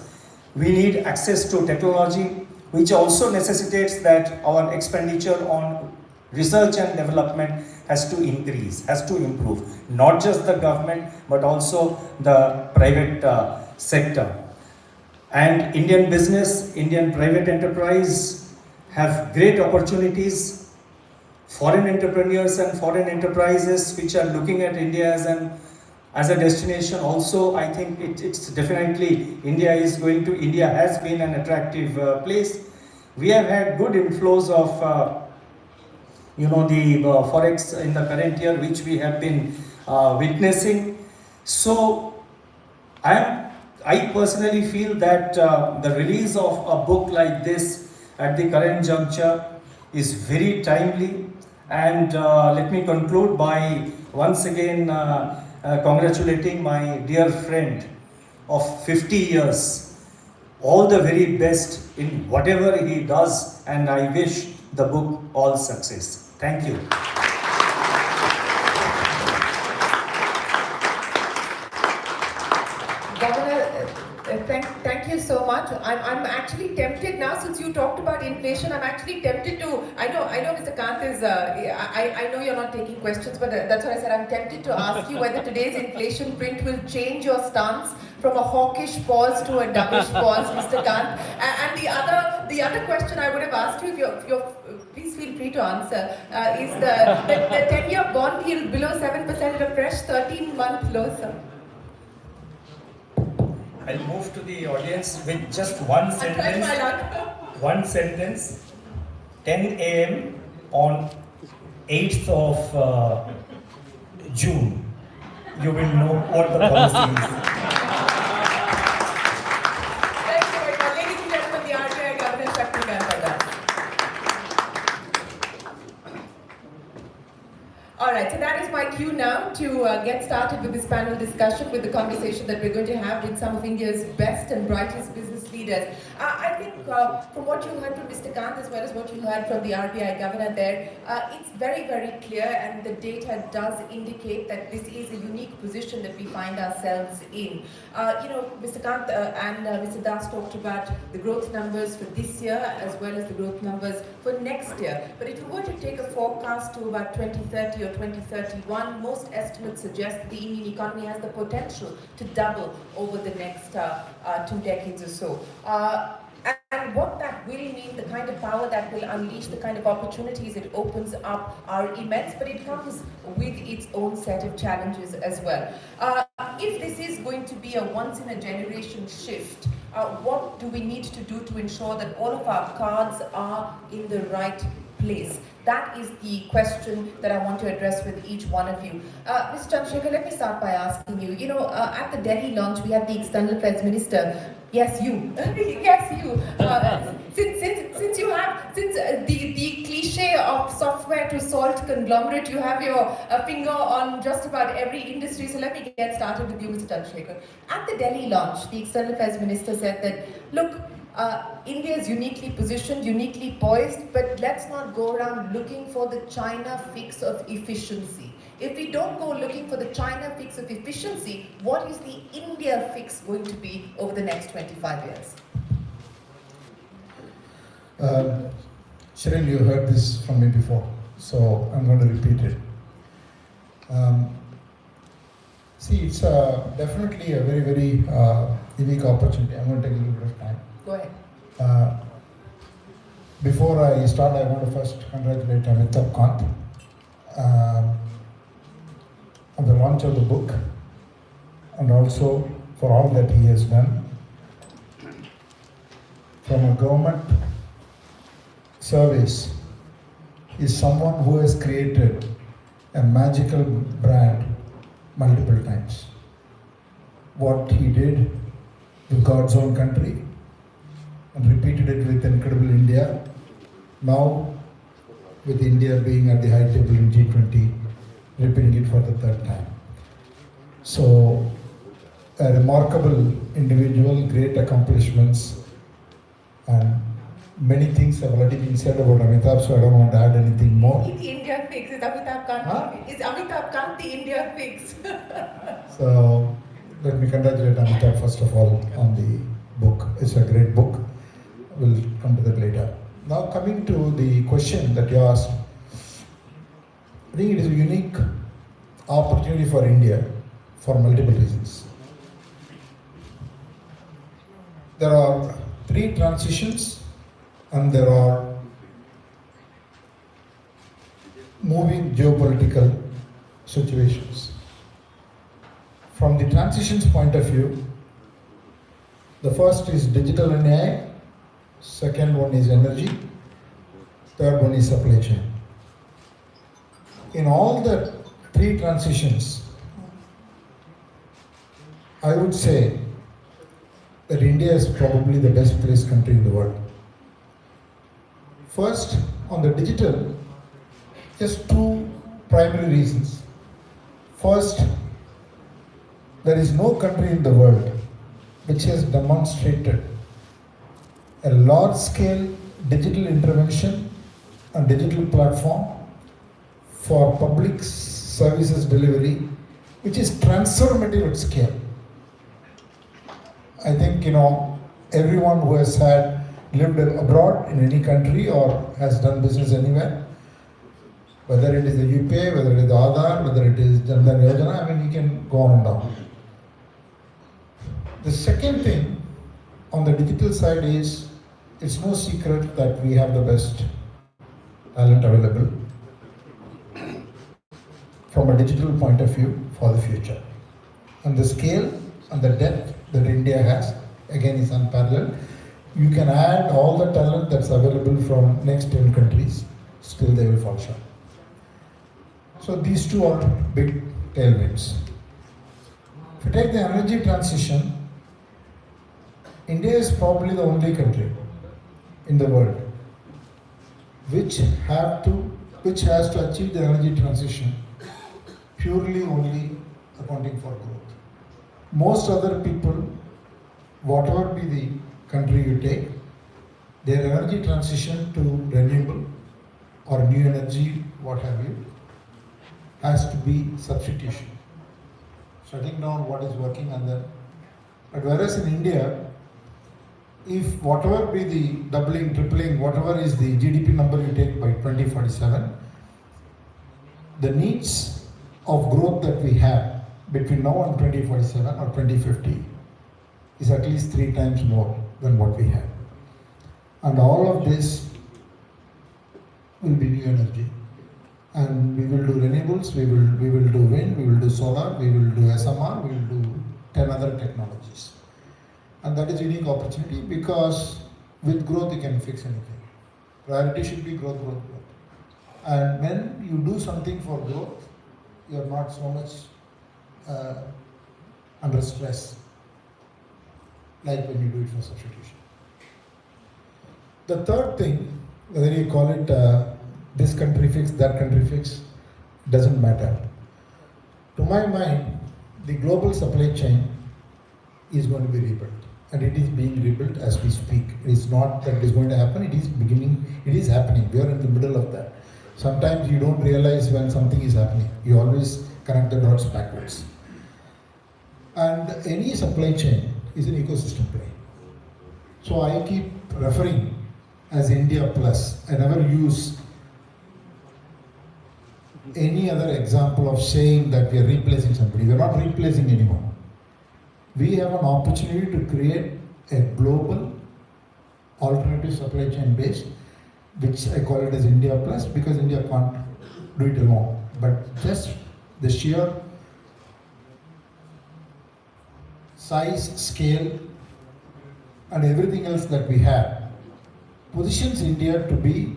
We need access to technology, which also necessitates that our expenditure on research and development has to increase, has to improve. Not just the government, but also the private sector. And Indian business, Indian private enterprise have great opportunities. Foreign entrepreneurs and foreign enterprises which are looking at India as a destination also, I think it's definitely India has been an attractive place. We have had good inflows of the forex in the current year, which we have been witnessing. So I personally feel that the release of a book like this at the current juncture is very timely. And let me conclude by once again congratulating my dear friend of 50 years. All the very best in whatever he does, and I wish the book all success. Thank you. Governor, thank you so much. I'm actually tempted now, since you talked about inflation, I'm actually tempted to, I know Mr. Kant is, I know you're not taking questions, but that's what I said, I'm tempted to ask you whether today's inflation print will change your stance from a hawkish pause to a dovish pause, Mr. Kant. And the other question I would have asked you, if you're please feel free to answer, is the 10-year bond yield below 7% at a fresh 13-month low, sir. I'll move to the audience with just one sentence. One sentence. 10 a.m. on 8th of June. You will know what the policy is. Thank you very much. Ladies and gentlemen, the RBI Governor Shaktikant Prasad. Alright, so that is my cue now to get started with this panel discussion, with the conversation that we're going to have with some of India's best and brightest business leaders. I think from what you heard from Mr. Kant as well as what you heard from the RBI Governor there, it's very, very clear, and the data does indicate that this is a unique position that we find ourselves in. Mr. Kant and Mr. Das talked about the growth numbers for this year as well as the growth numbers for next year. But if you were to take a forecast to about 2030 or 2031, most estimates suggest that the Indian economy has the potential to double over the next 2 decades or so. And what that will mean, the kind of power that will unleash, the kind of opportunities it opens up are immense, but it comes with its own set of challenges as well. If this is going to be a once-in-a-generation shift, what do we need to do to ensure that all of our cards are in the right place? That is the question that I want to address with each one of you. Mr. Chandrasekhar, let me start by asking you. At the Delhi launch, we had the External Affairs Minister. Yes, you. Yes, you. Since the cliche of software to salt conglomerate, you have your finger on just about every industry. So let me get started with you, Mr. Chandrasekhar. At the Delhi launch, the External Affairs Minister said that, look, India is uniquely positioned, uniquely poised, but let's not go around looking for the China fix of efficiency. If we don't go looking for the China fix of efficiency, what is the India fix going to be over the next 25 years? Shirin, you heard this from me before, so I'm going to repeat it. It's definitely a very, very unique opportunity. I'm going to take a little bit of time. Go ahead. Before I start, I want to first congratulate Amitabh Kant on the launch of the book and also for all that he has done. From a government service, is someone who has created a magical brand multiple times. What he did with God's own country and repeated it with Incredible India, now with India being at the high table in G20, repeating it for the third time. So, a remarkable individual, great accomplishments, and Many things have already been said about Amitabh, so I don't want to add anything more. The India fix is Amitabh Kant. Huh? Is Amitabh Kant the India fix? So let me congratulate Amitabh first of all on the book. It's a great book. We'll come to that later. Now coming to the question that you asked, I think it is a unique opportunity for India for multiple reasons. There are 3 transitions and there are moving geopolitical situations. From the transitions point of view, the first is digital and AI, second one is energy, third one is supply chain. In all the 3 transitions, I would say that India is probably the best placed country in the world. First, on the digital, just 2 primary reasons. First, there is no country in the world which has demonstrated a large-scale digital intervention and digital platform for public services delivery, which is transformative at scale. I think, everyone who has lived abroad in any country or has done business anywhere, whether it is the UPI, whether it is the Aadhaar, whether it is Jan Dhan Yojana, you can go on and down. The second thing on the digital side is, it's no secret that we have the best talent available from a digital point of view for the future. And the scale and the depth that India has, again, is unparalleled. You can add all the talent that's available from next 10 countries, still they will fall short. So these 2 are big tailwinds. If you take the energy transition, India is probably the only country in the world which has to achieve the energy transition purely only accounting for growth. Most other people, whatever be the country you take, their energy transition to renewable or new energy, what have you, has to be substitution. Shutting down what is working and then. But whereas in India, if whatever be the doubling, tripling, whatever is the GDP number you take by 2047, the needs of growth that we have between now and 2047 or 2050 is at least 3 times more than what we have. And all of this will be new energy. And we will do renewables, we will do wind, we will do solar, we will do SMR, we will do 10 other technologies. And that is a unique opportunity because with growth you can fix anything. Priority should be growth, growth, growth. And when you do something for growth, you are not so much under stress like when you do it for substitution. The third thing, whether you call it this country fix, that country fix, doesn't matter. To my mind, the global supply chain is going to be rebuilt. And it is being rebuilt as we speak. It is not that it is going to happen, it is beginning, it is happening. We are in the middle of that. Sometimes you don't realize when something is happening. You always connect the dots backwards. And any supply chain is an ecosystem play. So I keep referring as India Plus. I never use any other example of saying that we are replacing somebody. We are not replacing anyone. We have an opportunity to create a global alternative supply chain base, which I call it as India Plus, because India can't do it alone. But just the sheer size, scale, and everything else that we have positions India to be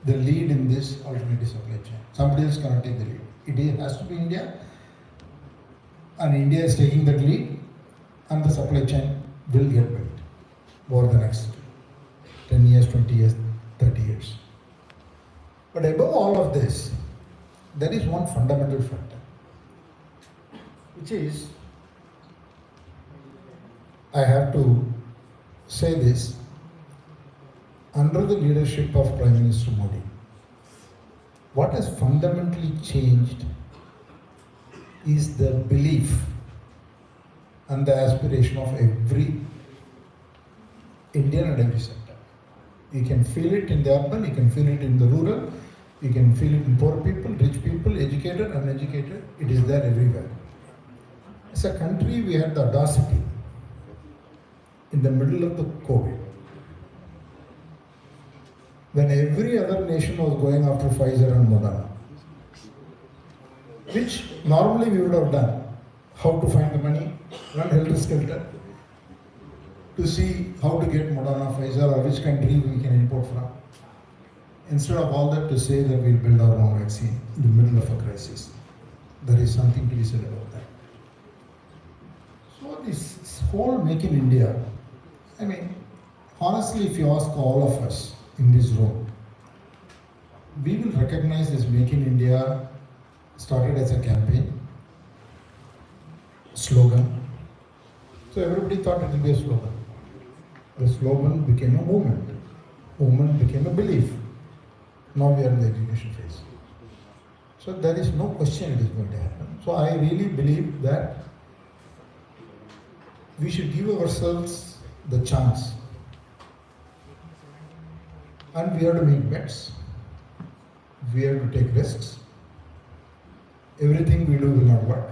the lead in this alternative supply chain. Somebody else cannot take the lead. It has to be India, and India is taking that lead, and the supply chain will get built over the next 10 years, 20 years, 30 years. But above all of this, there is one fundamental factor, which is, I have to say this, under the leadership of Prime Minister Modi, what has fundamentally changed is the belief and the aspiration of every Indian and every sector. You can feel it in the urban, you can feel it in the rural, you can feel it in poor people, rich people, educated, uneducated. It is there everywhere. As a country, we had the audacity in the middle of the COVID, when every other nation was going after Pfizer and Moderna, which normally we would have done, how to find the money, run helter-skelter, to see how to get Moderna, Pfizer, or which country we can import from. Instead of all that, to say that we'll build our own vaccine in the middle of a crisis. There is something to be said about that. So this whole Make in India, I mean, honestly, if you ask all of us in this room, we will recognize this Make in India started as a campaign, slogan. So everybody thought it would be a slogan. The slogan became a movement. Movement became a belief. Now we are in the execution phase. So there is no question it is going to happen. So I really believe that we should give ourselves the chance. And we have to make bets. We have to take risks. Everything we do will not work.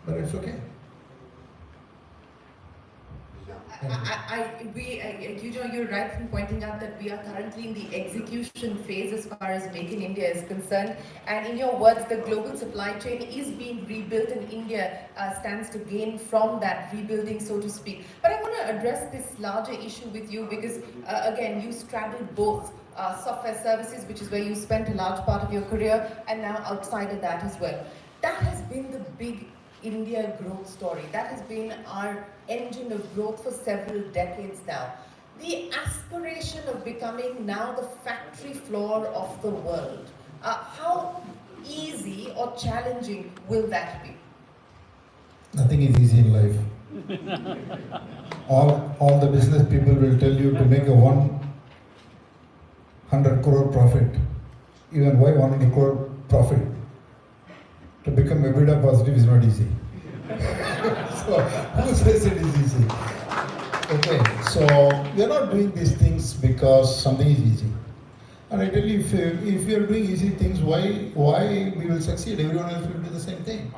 But it's okay. You're right in pointing out that we are currently in the execution phase as far as Make in India is concerned. And in your words, the global supply chain is being rebuilt, and India stands to gain from that rebuilding, so to speak. But I want to address this larger issue with you because, again, you straddle both software services, which is where you spent a large part of your career, and now outside of that as well. That has been the big India growth story. That has been our engine of growth for several decades now. The aspiration of becoming now the factory floor of the world, how easy or challenging will that be? Nothing is easy in life. all the business people will tell you to make a 100 crore profit. Even why 100 crore profit? To become EBITDA positive is not easy. So who says it is easy? Okay, so we are not doing these things because something is easy. And I tell you, if we are doing easy things, why we will succeed? Everyone else will do the same thing.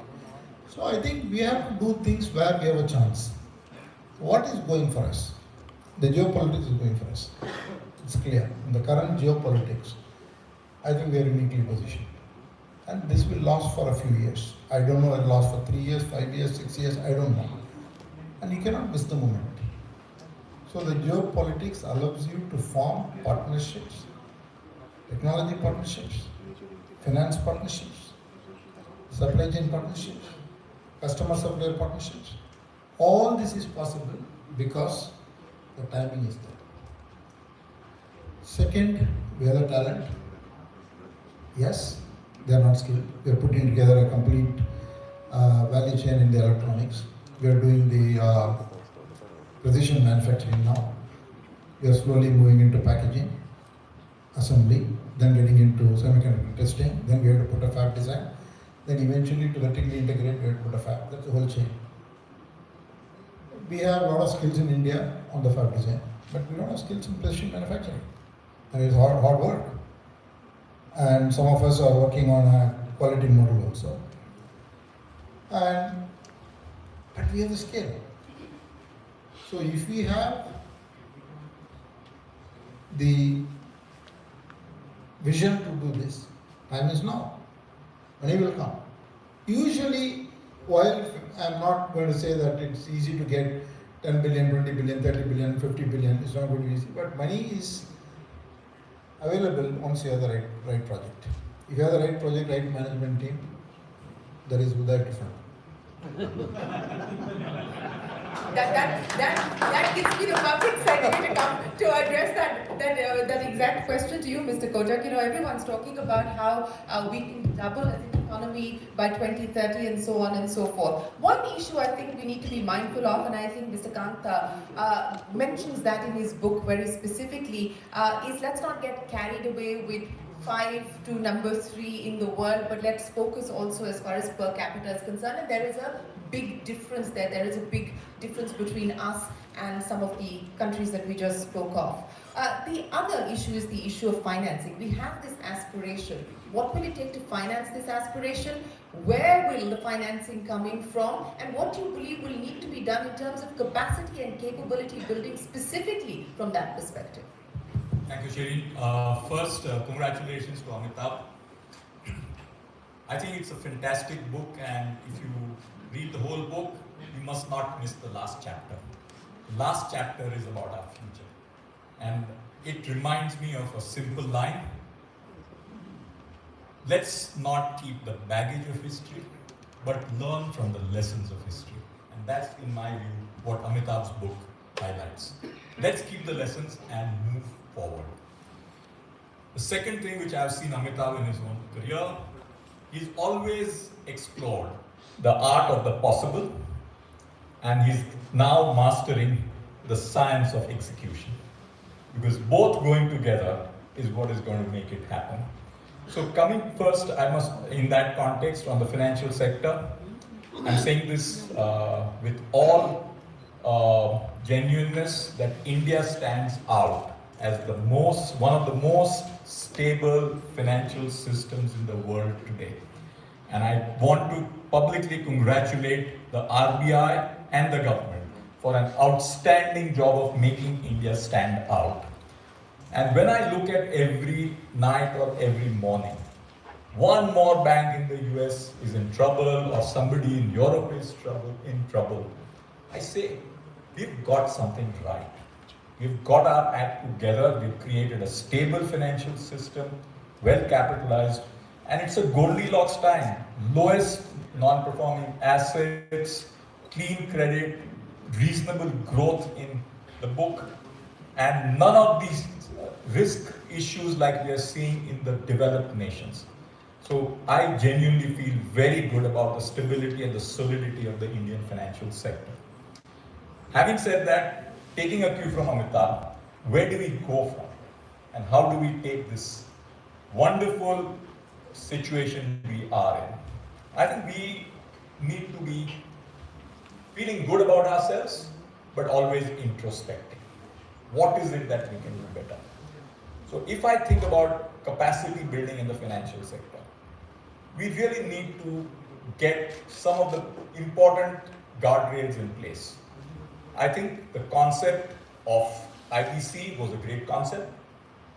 So I think we have to do things where we have a chance. What is going for us? The geopolitics is going for us. It's clear. In the current geopolitics, I think we are uniquely positioned. And this will last for a few years. I don't know, it will last for 3 years, 5 years, 6 years, I don't know. And you cannot miss the moment. So the geopolitics allows you to form partnerships, technology partnerships, finance partnerships, supply chain partnerships, customer supplier partnerships. All this is possible because the timing is there. Second, we have the talent. Yes, they are not skilled. We are putting together a complete value chain in the electronics. We are doing the precision manufacturing now. We are slowly moving into packaging, assembly, then getting into semiconductor testing. Then we have to put a fab design. Then eventually to vertically integrate, we have to put a fab. That's the whole chain. We have a lot of skills in India on the fab design, but we don't have skills in precision manufacturing. And it's hard work. And some of us are working on a quality model also. But we have the scale. So if we have the vision to do this, time is now. Money will come. Usually, while I'm not going to say that it's easy to get 10 billion, 20 billion, 30 billion, 50 billion, it's not going to be easy, but money is available once you have the right project. If you have the right project, right management team, there is Uday to find. That gives me the perfect segue to come to address that exact question to you, Mr. Kotak. You know, everyone's talking about how we can double, I think, economy by 2030 and so on and so forth. One issue I think we need to be mindful of, and I think Mr. Kant mentions that in his book very specifically, is let's not get carried away with 5 to number 3 in the world, but let's focus also as far as per capita is concerned. And there is a big difference there. There is a big difference between us and some of the countries that we just spoke of. The other issue is the issue of financing. We have this aspiration. What will it take to finance this aspiration? Where will the financing coming from? And what do you believe will need to be done in terms of capacity and capability building specifically from that perspective? Thank you, Shireen. First, congratulations to Amitabh. I think it's a fantastic book, and if you read the whole book, you must not miss the last chapter. The last chapter is about our future. And it reminds me of a simple line. Let's not keep the baggage of history, but learn from the lessons of history. And that's, in my view, what Amitabh's book highlights. Let's keep the lessons and move forward. The second thing which I've seen Amitabh in his own career, he's always explored the art of the possible, and he's now mastering the science of execution. Because both going together is what is going to make it happen. So coming first, I must, in that context, on the financial sector, I'm saying this with all genuineness, that India stands out as one of the most stable financial systems in the world today. And I want to publicly congratulate the RBI and the government for an outstanding job of making India stand out. And when I look at every night or every morning, one more bank in the US is in trouble, or somebody in Europe is in trouble, I say, we've got something right. We've got our act together, we've created a stable financial system, well capitalized, and it's a Goldilocks time. Lowest non-performing assets, clean credit, reasonable growth in the book, and none of these risk issues like we are seeing in the developed nations. So I genuinely feel very good about the stability and the solidity of the Indian financial sector. Having said that, taking a cue from Amitabh, where do we go from? And how do we take this wonderful situation we are in? I think we need to be feeling good about ourselves, but always introspecting. What is it that we can do better? So if I think about capacity building in the financial sector, we really need to get some of the important guardrails in place. I think the concept of IBC was a great concept.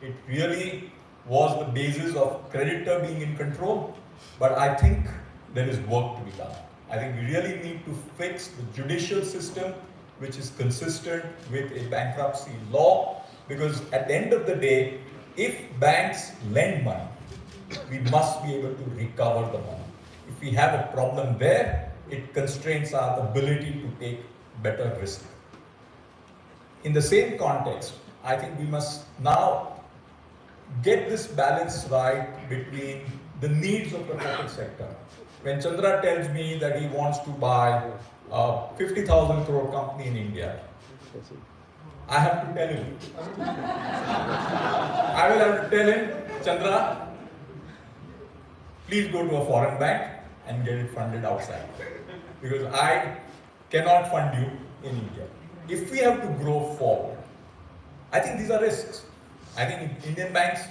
It really was the basis of creditor being in control, but I think there is work to be done. I think we really need to fix the judicial system, which is consistent with a bankruptcy law, because at the end of the day, if banks lend money, we must be able to recover the money. If we have a problem there, it constrains our ability to take better risk. In the same context, I think we must now get this balance right between the needs of the corporate sector. When Chandra tells me that he wants to buy a 50,000 crore company in India, I have to tell him. I will have to tell him, Chandra, please go to a foreign bank and get it funded outside. Because I cannot fund you in India. If we have to grow forward, I think these are risks. I think Indian banks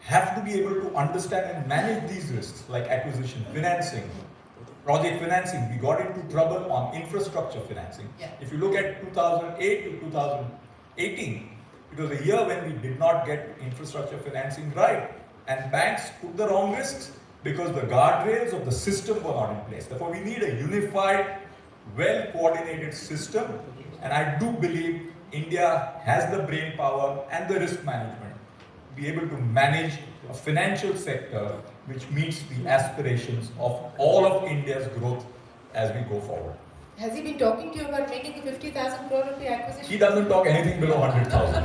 have to be able to understand and manage these risks, like acquisition financing, project financing. We got into trouble on infrastructure financing. Yeah. If you look at 2008 to 2018, it was a year when we did not get infrastructure financing right, and banks took the wrong risks because the guardrails of the system were not in place. Therefore, we need a unified, well-coordinated system, and I do believe India has the brain power and the risk management to be able to manage a financial sector which meets the aspirations of all of India's growth as we go forward. Has he been talking to you about making a 50,000 crore rupee acquisition? He doesn't talk anything below 100,000.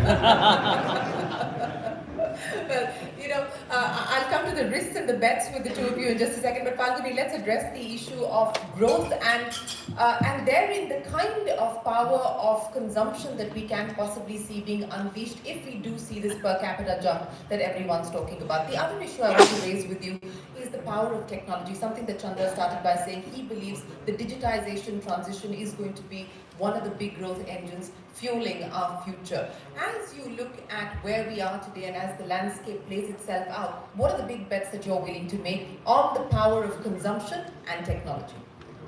Well, I'll come to the risks and the bets with the two of you in just a second. But Falguni, let's address the issue of growth and therein the kind of power of consumption that we can possibly see being unleashed if we do see this per capita jump that everyone's talking about. The other issue I want to raise with you is the power of technology, something that Chandra started by saying he believes the digitization transition is going to be one of the big growth engines fueling our future. As you look at where we are today and as the landscape plays itself out, what are the big bets that you're willing to make on the power of consumption and technology?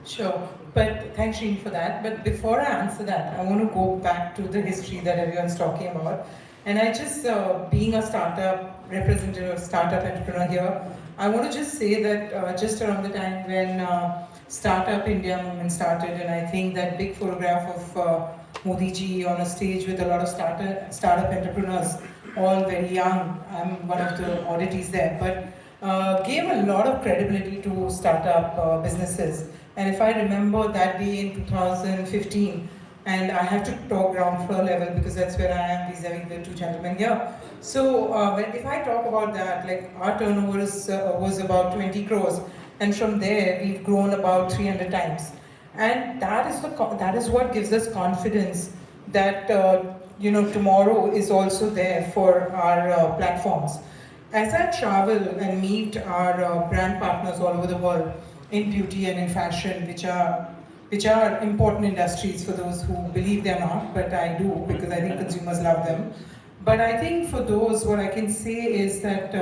Sure, but thanks Sheen for that. But before I answer that, I want to go back to the history that everyone's talking about. And I just, being a startup representative, startup entrepreneur here, I want to just say that just around the time when Startup India movement started, and I think that big photograph of Modi ji on a stage with a lot of startup entrepreneurs, all very young. I'm one of the oddities there, but gave a lot of credibility to startup businesses. And if I remember that day in 2015, and I have to talk ground floor level because that's where I am vis-a-vis the two gentlemen here. So if I talk about that, like our turnover was about 20 crores. And from there, we've grown about 300 times. And that is what gives us confidence that tomorrow is also there for our platforms. As I travel and meet our brand partners all over the world in beauty and in fashion, which are important industries for those who believe they're not, but I do because I think consumers love them. But I think for those, what I can say is that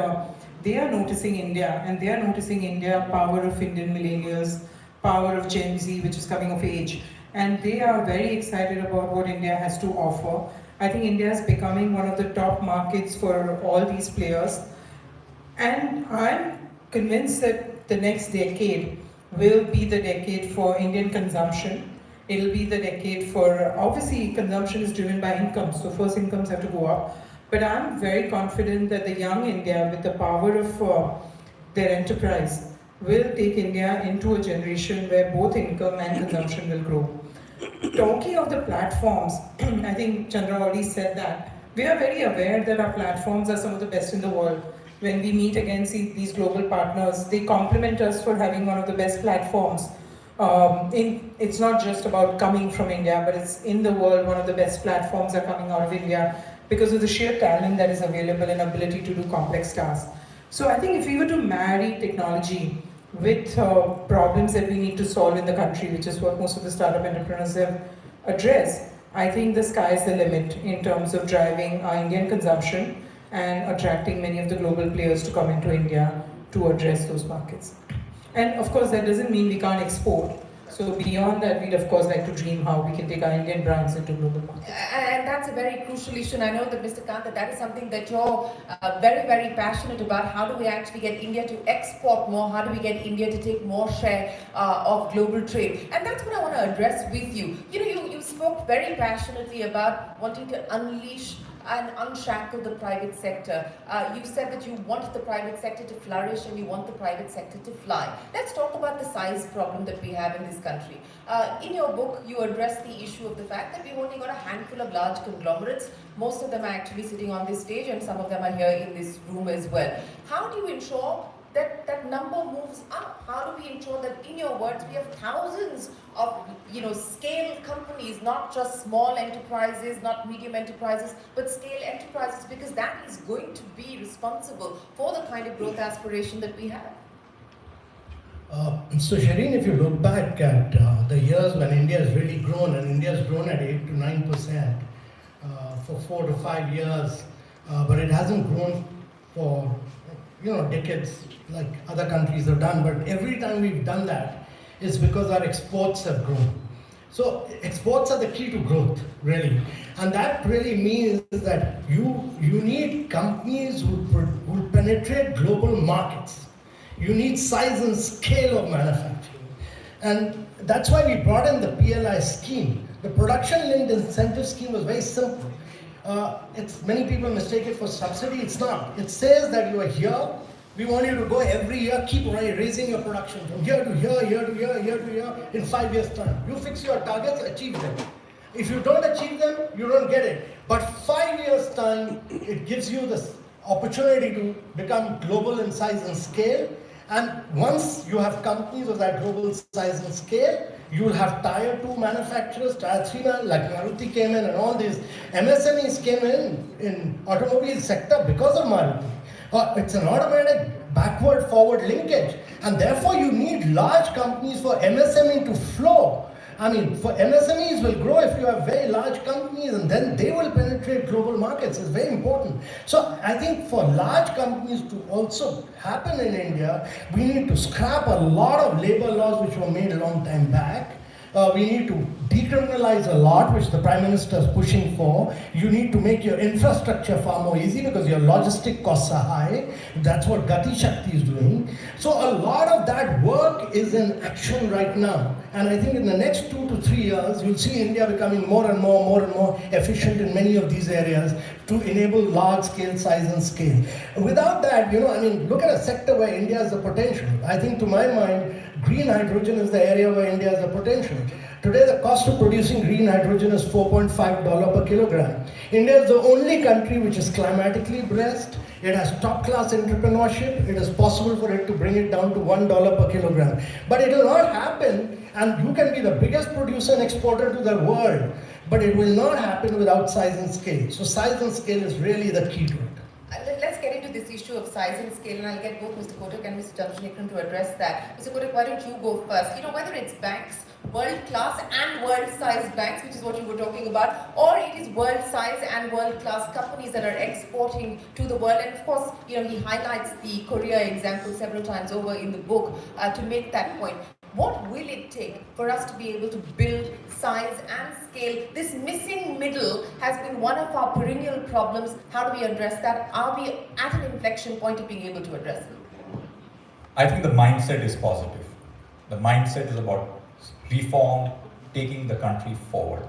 they are noticing India, and they are noticing India, power of Indian millennials, power of Gen Z, which is coming of age. And they are very excited about what India has to offer. I think India is becoming one of the top markets for all these players. And I'm convinced that the next decade will be the decade for Indian consumption. It'll be the decade for, obviously consumption is driven by income, so first incomes have to go up. But I'm very confident that the young India, with the power of their enterprise, will take India into a generation where both income and consumption will grow. Talking of the platforms, I think Chandra already said that. We are very aware that our platforms are some of the best in the world. When we meet against these global partners, they compliment us for having one of the best platforms. It's not just about coming from India, but it's in the world, one of the best platforms are coming out of India because of the sheer talent that is available and ability to do complex tasks. So I think if we were to marry technology with problems that we need to solve in the country, which is what most of the startup entrepreneurs have addressed, I think the sky is the limit in terms of driving our Indian consumption and attracting many of the global players to come into India to address those markets. And of course, that doesn't mean we can't export. So beyond that, we'd of course like to dream how we can take our Indian brands into global markets. And that's a very crucial issue. And I know that Mr. Kant, that is something that you're very, very passionate about. How do we actually get India to export more? How do we get India to take more share of global trade? And that's what I want to address with you. You spoke very passionately about wanting to unleash and unshackle the private sector. You said that you want the private sector to flourish and you want the private sector to fly. Let's talk about the size problem that we have in this country. In your book, you address the issue of the fact that we've only got a handful of large conglomerates. Most of them are actually sitting on this stage and some of them are here in this room as well. How do you ensure that number moves up? How do we ensure that, in your words, we have thousands of scale companies, not just small enterprises, not medium enterprises, but scale enterprises, because that is going to be responsible for the kind of growth aspiration that we have. So Shireen, if you look back at the years when India has really grown, and India has grown at 8 to 9% for 4 to 5 years, but it hasn't grown for decades like other countries have done. But every time we've done that, it's because our exports have grown. So exports are the key to growth, really. And that really means that you need companies who penetrate global markets. You need size and scale of manufacturing. And that's why we brought in the PLI scheme. The production-linked incentive scheme was very simple. Many people mistake it for subsidy. It's not. It says that you are here. We want you to go every year, keep raising your production from here to here, here to here, here to here in 5 years' time. You fix your targets, achieve them. If you don't achieve them, you don't get it. But 5 years' time, it gives you this opportunity to become global in size and scale. And once you have companies of that global size and scale, you will have tier 2 manufacturers, tier 3 like Maruti came in, and all these MSMEs came in automobile sector because of Maruti. It's an automatic backward forward linkage, and therefore you need large companies for MSME to flow. I mean, for MSMEs will grow if you have very large companies, and then they will penetrate global markets. It's very important. So I think for large companies to also happen in India, we need to scrap a lot of labor laws which were made a long time back. We need to decriminalize a lot, which the Prime Minister is pushing for. You need to make your infrastructure far more easy because your logistic costs are high. That's what Gati Shakti is doing. So a lot of that work is in action right now. And I think in the next 2 to 3 years, you'll see India becoming more and more efficient in many of these areas to enable large scale, size and scale. Without that, look at a sector where India has the potential. I think to my mind, green hydrogen is the area where India has the potential. Today, the cost of producing green hydrogen is $4.5 per kilogram. India is the only country which is climatically blessed. It has top-class entrepreneurship. It is possible for it to bring it down to $1 per kilogram. But it will not happen, and you can be the biggest producer and exporter to the world, but it will not happen without size and scale. So size and scale is really the key to it. Let's get into this issue of size and scale, and I'll get both Mr. Kotak and Mr. Chandrasekharan to address that. Mr. Kotak, why don't you go first? Whether it's banks, world-class and world-sized banks, which is what you were talking about, or it is world-size and world-class companies that are exporting to the world. And of course, he highlights the Korea example several times over in the book to make that point. What will it take for us to be able to build size and scale? This missing middle has been one of our perennial problems. How do we address that? Are we at an inflection point of being able to address it? I think the mindset is positive. The mindset is about reform, taking the country forward.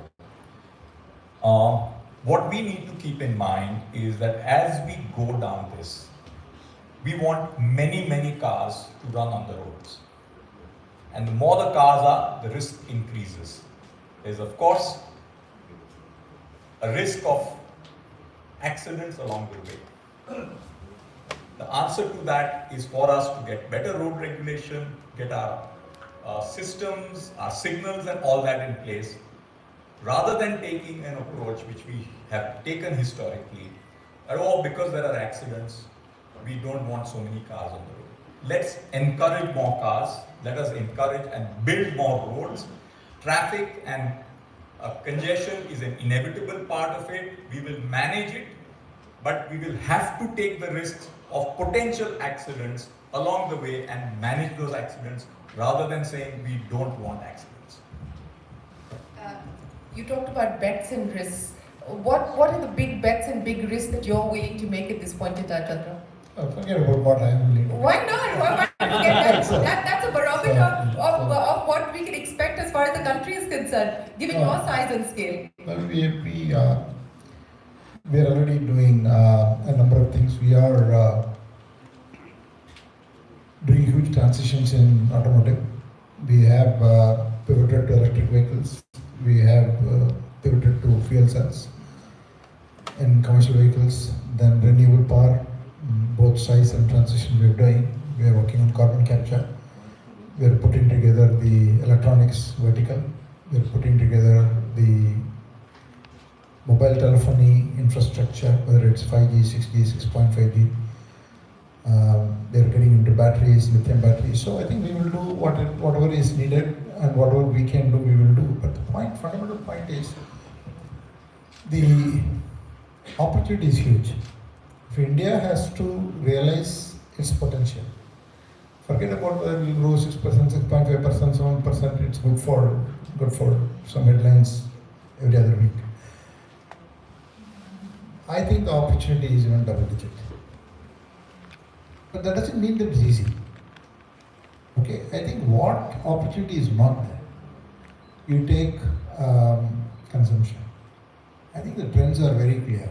What we need to keep in mind is that as we go down this, we want many cars to run on the roads. And the more the cars are, the risk increases. There's of course a risk of accidents along the way. The answer to that is for us to get better road regulation, get our systems, our signals and all that in place, rather than taking an approach which we have taken historically, because there are accidents, we don't want so many cars on the road. Let's encourage more cars. Let us encourage and build more roads. Traffic and congestion is an inevitable part of it. We will manage it, but we will have to take the risks of potential accidents along the way and manage those accidents rather than saying we don't want accidents. You talked about bets and risks. What are the big bets and big risks that you're willing to make at this point in time, Chandra? Forget about what I am willing to do. Why not? Why not forget that? That's a barometer of what we can expect as far as the country is concerned, given your size and scale. Well, we are already doing a number of things. We are doing huge transitions in automotive. We have pivoted to electric vehicles. We have pivoted to fuel cells in commercial vehicles, then renewable power. Both size and transition we are doing. We are working on carbon capture. We are putting together the electronics vertical. We are putting together the mobile telephony infrastructure, whether it's 5G, 6G, 6.5G. They are getting into batteries, lithium batteries. So I think we will do whatever is needed, and whatever we can do, we will do. But the fundamental point is the opportunity is huge. If India has to realize its potential, forget about whether we grow 6%, 6.5%, 7%. It's good for some headlines every other week. I think the opportunity is even double digit. But that doesn't mean that it's easy. Okay, I think what opportunity is not there. You take consumption. I think the trends are very clear.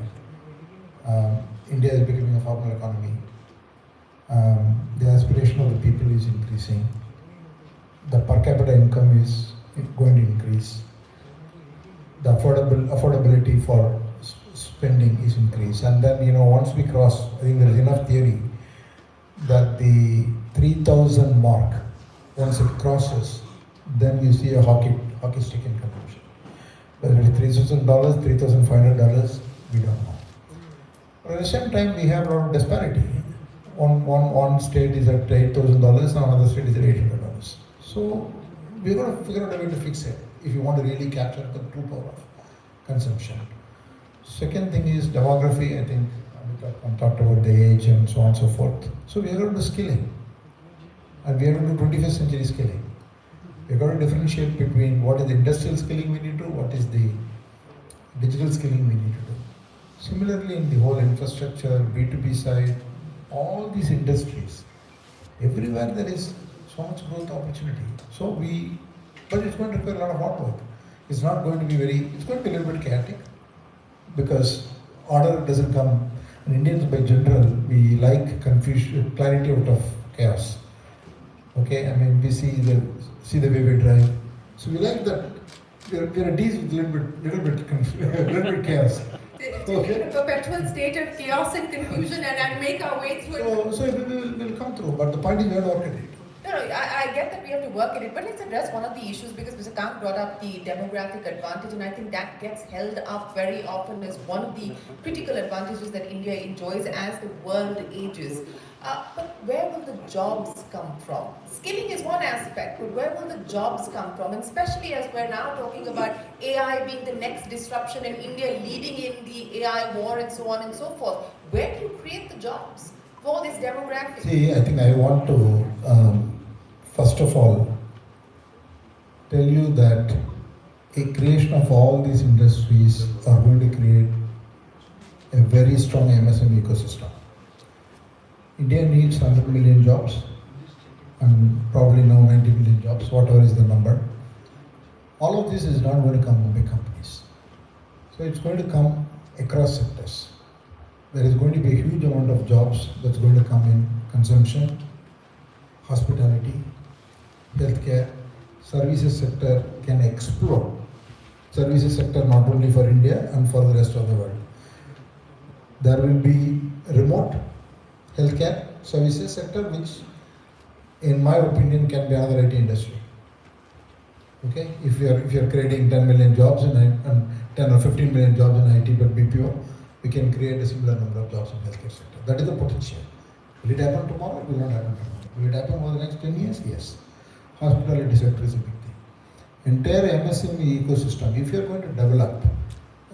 India is becoming a formal economy. The aspiration of the people is increasing. The per capita income is going to increase. The affordability for spending is increased. And then, once we cross, I think there is enough theory that the 3,000 mark, once it crosses, then you see a hockey stick in consumption. Whether it is $3,000, $3,500, we don't know. But at the same time, we have a lot of disparity. One state is at $8,000 and another state is at $800. So we're going to figure out a way to fix it if you want to really capture the true power of consumption. Second thing is demography. I think Amitabh Kant talked about the age and so on and so forth. So we are going to do skilling. And we are going to do 21st century skilling. We are going to differentiate between what is the industrial skilling we need to do, what is the digital skilling we need to do. Similarly, in the whole infrastructure, B2B side, all these industries, everywhere there is so much growth opportunity. But it's going to require a lot of hard work. It's not going to be it's going to be a little bit chaotic because order doesn't come. And Indians by general, we like confusion, clarity out of chaos. Okay, I mean, we see the way we drive. So we like that. We are at ease with little bit chaos. To be in a perpetual state of chaos and confusion and make our way through it. So we'll come through, but the point is we have to work at it. No, I get that we have to work at it, but let's address one of the issues because Mr. Kant brought up the demographic advantage, and I think that gets held up very often as one of the critical advantages that India enjoys as the world ages. But where will the jobs come from? Skilling is one aspect, but where will the jobs come from? And especially as we're now talking about AI being the next disruption and India leading in the AI war and so on and so forth, where do you create the jobs for this demographic? See, I think I want to, first of all, tell you that a creation of all these industries are going to create a very strong MSME ecosystem. India needs 100 million jobs and probably now 90 million jobs, whatever is the number. All of this is not going to come from big companies. So it's going to come across sectors. There is going to be a huge amount of jobs that's going to come in consumption, hospitality, healthcare, services sector can explode. Services sector not only for India and for the rest of the world. There will be remote healthcare services sector, which in my opinion can be another IT industry. Okay, if you're creating 10 million jobs and 10 or 15 million jobs in IT but BPO, we can create a similar number of jobs in healthcare sector. That is the potential. Will it happen tomorrow? It will not happen tomorrow. Will it happen over the next 10 years? Yes. Hospitality sector is a big thing. Entire MSME ecosystem, if you're going to develop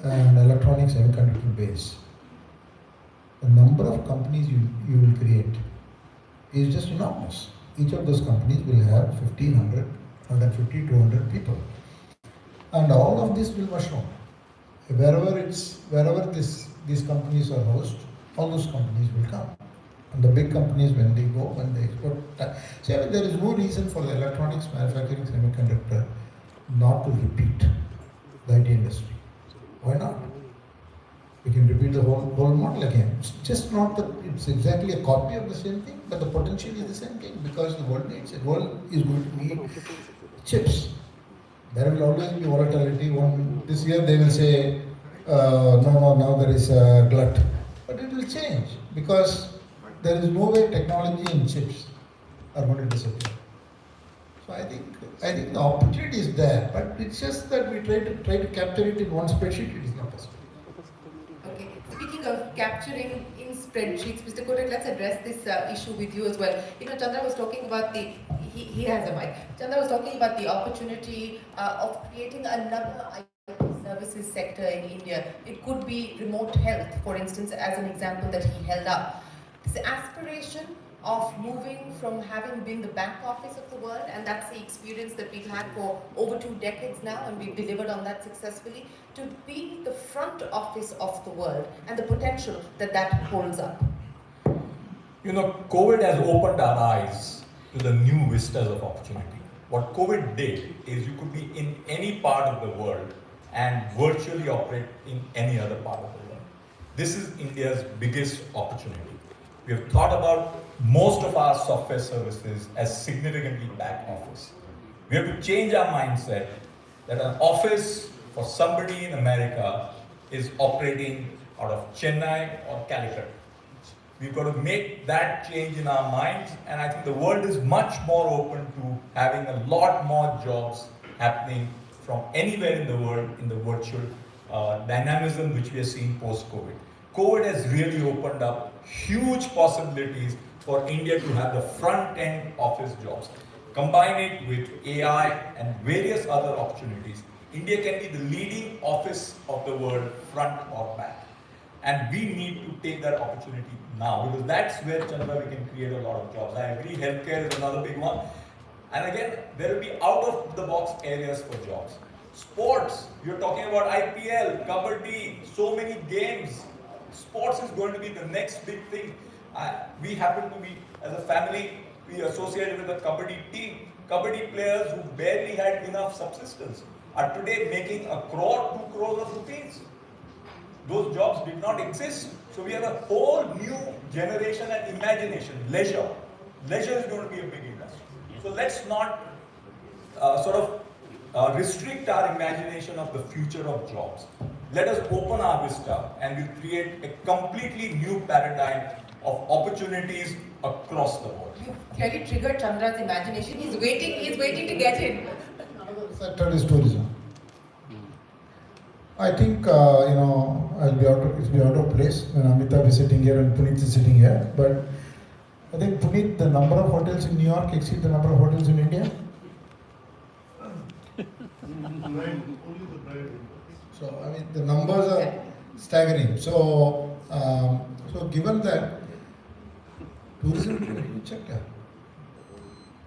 an electronic semiconductor base, the number of companies you will create is just enormous. Each of those companies will have 50, 100, 150, 200 people. And all of this will mushroom. Wherever these companies are housed, all those companies will come. And the big companies, when they export, see, I mean, there is no reason for the electronics manufacturing semiconductor not to repeat the IT industry. Why not? We can repeat the whole model again. It's just not that it's exactly a copy of the same thing, but the potential is the same thing because the world needs it. The world is going to need chips. There will always be volatility. This year they will say, no, now there is a glut. But it will change because there is no way technology and chips are going to disappear. So I think the opportunity is there, but it's just that we try to capture it in one spreadsheet. It is not possible. Okay. Speaking of capturing in spreadsheets, Mr. Kotak, let's address this issue with you as well. You know, Chandra was talking about he has a mic. Chandra was talking about the opportunity of creating another IT services sector in India. It could be remote health, for instance, as an example that he held up. This aspiration of moving from having been the back office of the world, and that's the experience that we've had for over 2 decades now, and we've delivered on that successfully, to be the front office of the world and the potential that holds up. You know, COVID has opened our eyes to the new vistas of opportunity. What COVID did is you could be in any part of the world and virtually operate in any other part of the world. This is India's biggest opportunity. We have thought about most of our software services as significantly back office. We have to change our mindset that an office for somebody in America is operating out of Chennai or Calicut. We've got to make that change in our minds, and I think the world is much more open to having a lot more jobs happening from anywhere in the world in the virtual dynamism which we are seeing post-COVID. COVID has really opened up huge possibilities for India to have the front-end office jobs. Combine it with AI and various other opportunities, India can be the leading office of the world, front or back. And we need to take that opportunity now, because that's where, Chandra, we can create a lot of jobs. I agree, healthcare is another big one. And again, there will be out-of-the-box areas for jobs. Sports, you're talking about IPL, Kabaddi, so many games. Sports is going to be the next big thing. We happen to be, as a family, we associated with a Kabaddi team. Kabaddi players who barely had enough subsistence are today making 1 crore, 2 crores of rupees. Those jobs did not exist. So we have a whole new generation and imagination. Leisure. Leisure is going to be a big industry. So let's not restrict our imagination of the future of jobs. Let us open our vista and we'll create a completely new paradigm of opportunities across the world. You clearly triggered Chandra's imagination. He's waiting to get in. Another sector is tourism. I think it'll be out of place when Amitabh is sitting here and Puneet is sitting here. But I think, Puneet, the number of hotels in New York exceed the number of hotels in India. So I mean, the numbers are staggering. So given that tourism is a huge sector,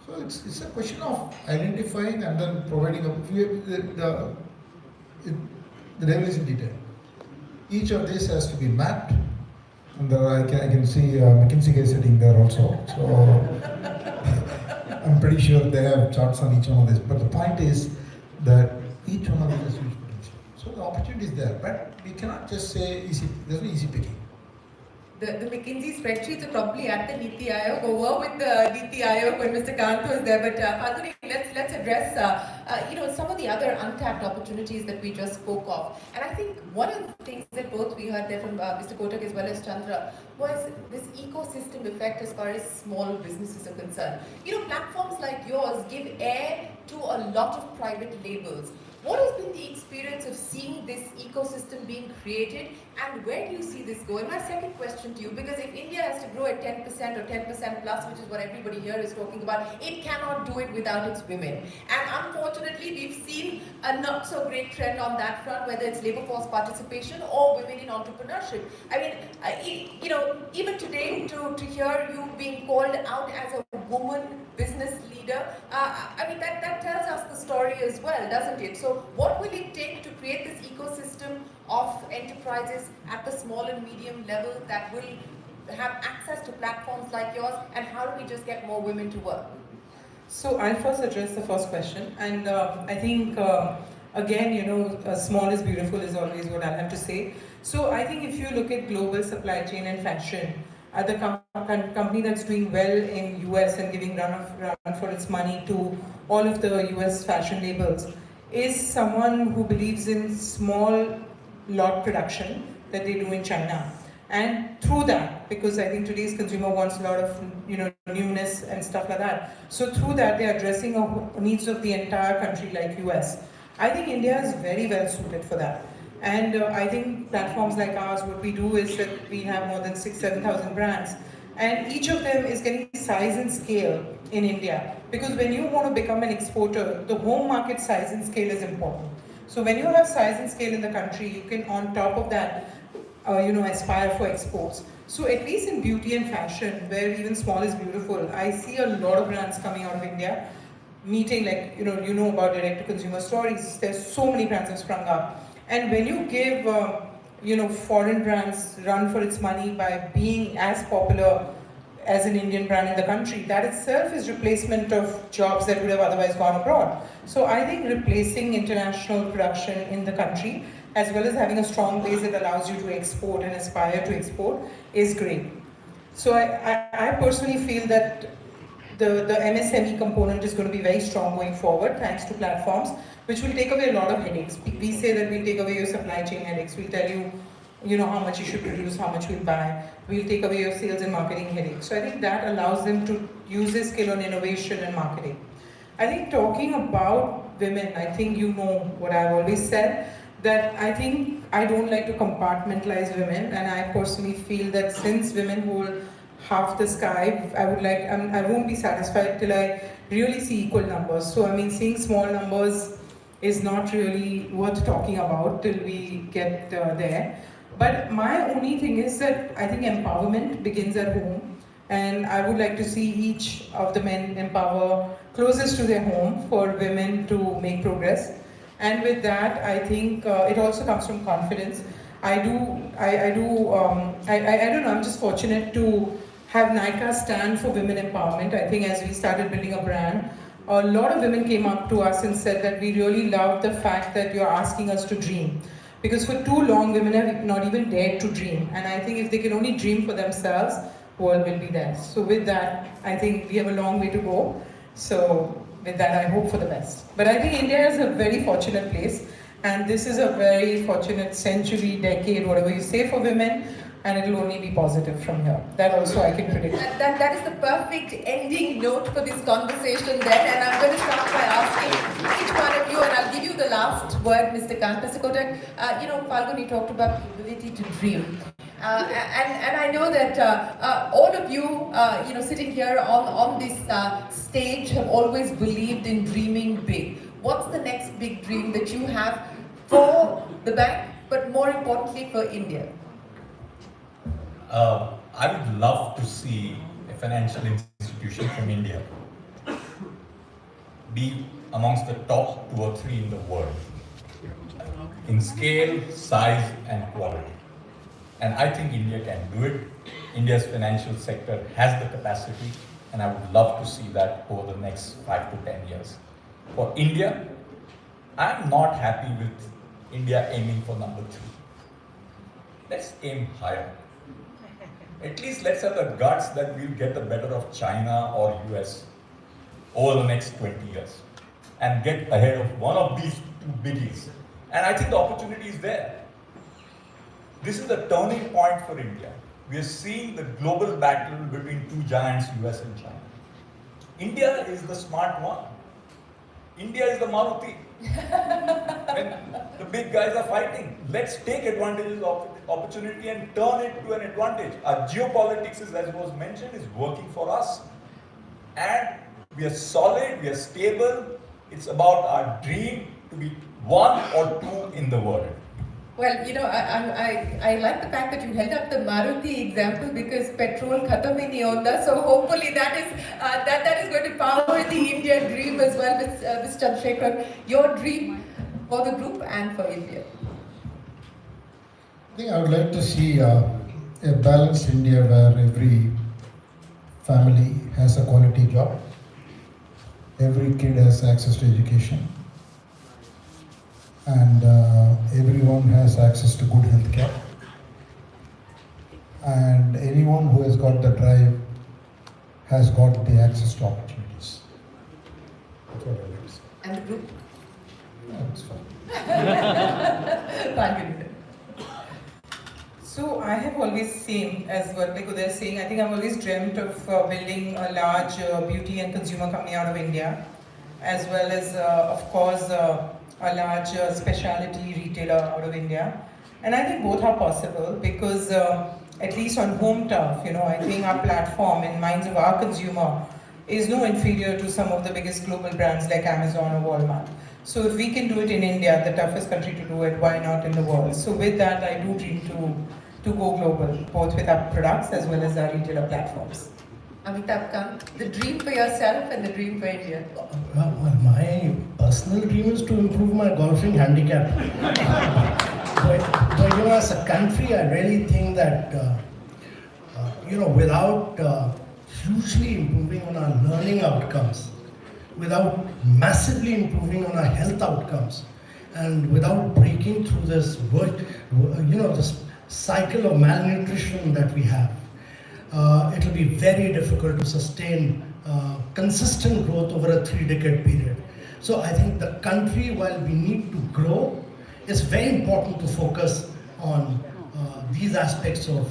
so it's a question of identifying and then providing the devil is in detail. Each of these has to be mapped, and I can see McKinsey guys sitting there also. So I'm pretty sure they have charts on each one of these. But the point is that each one of these has huge potential. So the opportunity is there, but we cannot just say easy. There's no easy picking. The McKinsey spreadsheets are probably at the Niti Aayog, or were with the Niti Aayog when Mr. Kant was there. But Falguni, let's address some of the other untapped opportunities that we just spoke of. And I think one of the things that both we heard there from Mr. Kotak as well as Chandra was this ecosystem effect as far as small businesses are concerned. Platforms like yours give air to a lot of private labels. What has been the experience of seeing this ecosystem being created, and where do you see this go? And my second question to you, because if India has to grow at 10% or 10% plus, which is what everybody here is talking about, it cannot do it without its women. And unfortunately, we've seen a not so great trend on that front, whether it's labor force participation or women in entrepreneurship. I mean, even today, to hear you being called out as a woman business leader, that tells us the story as well, doesn't it? So what will it take to create this ecosystem of enterprises at the small and medium level that will have access to platforms like yours, and how do we just get more women to work? So I'll first address the first question, and I think again, small is beautiful is always what I have to say. So I think if you look at global supply chain and fashion, the company that's doing well in US and giving run for its money to all of the US fashion labels is someone who believes in small lot production that they do in China. And through that, because I think today's consumer wants a lot of newness and stuff like that. So through that, they're addressing needs of the entire country like US. I think India is very well suited for that. And I think platforms like ours, what we do is that we have more than 7,000 brands. And each of them is getting size and scale in India. Because when you want to become an exporter, the home market size and scale is important. So when you have size and scale in the country, you can on top of that, aspire for exports. So at least in beauty and fashion, where even small is beautiful, I see a lot of brands coming out of India, meeting about direct-to-consumer stories. There's so many brands have sprung up. And when you give, foreign brands run for its money by being as popular as an Indian brand in the country, that itself is replacement of jobs that would have otherwise gone abroad. So I think replacing international production in the country, as well as having a strong base that allows you to export and aspire to export, is great. So I personally feel that the MSME component is going to be very strong going forward, thanks to platforms, which will take away a lot of headaches. We say that we'll take away your supply chain headaches. We'll tell you, how much you should produce, how much we'll buy. We'll take away your sales and marketing headaches. So I think that allows them to use their skill on innovation and marketing. I think talking about women, I think you know what I've always said, that I think I don't like to compartmentalize women, and I personally feel that since women hold half the sky, I won't be satisfied till I really see equal numbers. So seeing small numbers is not really worth talking about till we get there. But my only thing is that I think empowerment begins at home, and I would like to see each of the men empower closest to their home for women to make progress. And with that, I think it also comes from confidence. I don't know, I'm just fortunate to have Nykaa stand for women empowerment. I think as we started building a brand, a lot of women came up to us and said that we really love the fact that you're asking us to dream. Because for too long, women have not even dared to dream. And I think if they can only dream for themselves, world will be theirs. So with that, I think we have a long way to go. So with that, I hope for the best. But I think India is a very fortunate place. And this is a very fortunate century, decade, whatever you say for women. And it will only be positive from here. That also I can predict. That is the perfect ending note for this conversation then. And I'm going to start by asking each one of you, and I'll give you the last word, Mr. Kant. Mr. Kotak, Falguni talked about the ability to dream. And I know that all of you, sitting here on this stage have always believed in dreaming big. What's the next big dream that you have for the bank, but more importantly for India? I would love to see a financial institution from India be amongst the top 2 or 3 in the world in scale, size and quality. And I think India can do it. India's financial sector has the capacity, and I would love to see that over the next 5 to 10 years. For India, I'm not happy with India aiming for number 3. Let's aim higher. At least let's have the guts that we'll get the better of China or US over the next 20 years and get ahead of one of these 2 biggies. And I think the opportunity is there. This is the turning point for India. We are seeing the global battle between 2 giants, US and China. India is the smart one. India is the Maruti. When the big guys are fighting, let's take advantage of the opportunity and turn it to an advantage. Our geopolitics, as was mentioned, is working for us. And we are solid, we are stable. It's about our dream to be 1 or 2 in the world. Well, I like the fact that you held up the Maruti example, because petrol khatam hi nahi hota. So hopefully that is going to power the Indian dream as well. Ms. Chandrasekhar, your dream for the group and for India. I think I would like to see a balanced India where every family has a quality job, every kid has access to education, and everyone has access to good health care. And anyone who has got the drive has got the access to opportunities. That's what I like to say. And the group? Yeah, it's fine. So I have always seen, as what they're saying, I think I've always dreamt of building a large beauty and consumer company out of India, as well as, of course, a large specialty retailer out of India. And I think both are possible because at least on home turf, I think our platform in minds of our consumer is no inferior to some of the biggest global brands like Amazon or Walmart. So if we can do it in India, the toughest country to do it, why not in the world? So with that, I do dream to go global, both with our products as well as our retailer platforms. Amitabh Kant, the dream for yourself and the dream for India. Well, my personal dream is to improve my golfing handicap. But as a country, I really think that, without hugely improving on our learning outcomes, without massively improving on our health outcomes, and without breaking through this, this cycle of malnutrition that we have, it will be very difficult to sustain consistent growth over a 3-decade period. So I think the country, while we need to grow, it's very important to focus on these aspects of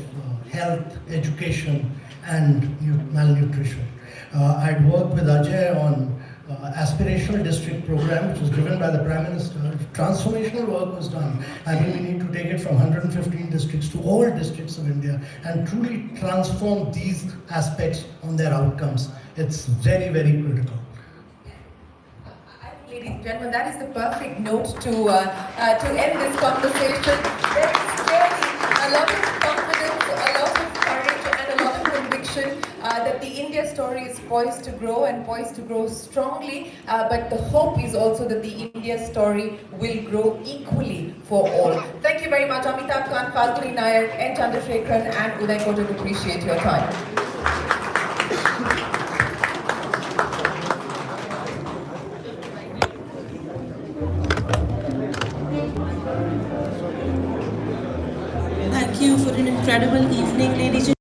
health, education, and malnutrition. I'd worked with Ajay on aspirational district program, which was driven by the Prime Minister. Transformational work was done. I think we need to take it from 115 districts to all districts of India and truly transform these aspects on their outcomes. It's very, very critical. Ladies and gentlemen, that is the perfect note to end this conversation. There is clearly a lot of confidence, a lot of courage, and a lot of conviction that the India story is poised to grow and poised to grow strongly. But the hope is also that the India story will grow equally for all. Thank you very much, Amitabh Kant, Falguni Nair, N. Chandrasekharan, and Uday Kotak. Appreciate your time. Thank you for an incredible evening, ladies and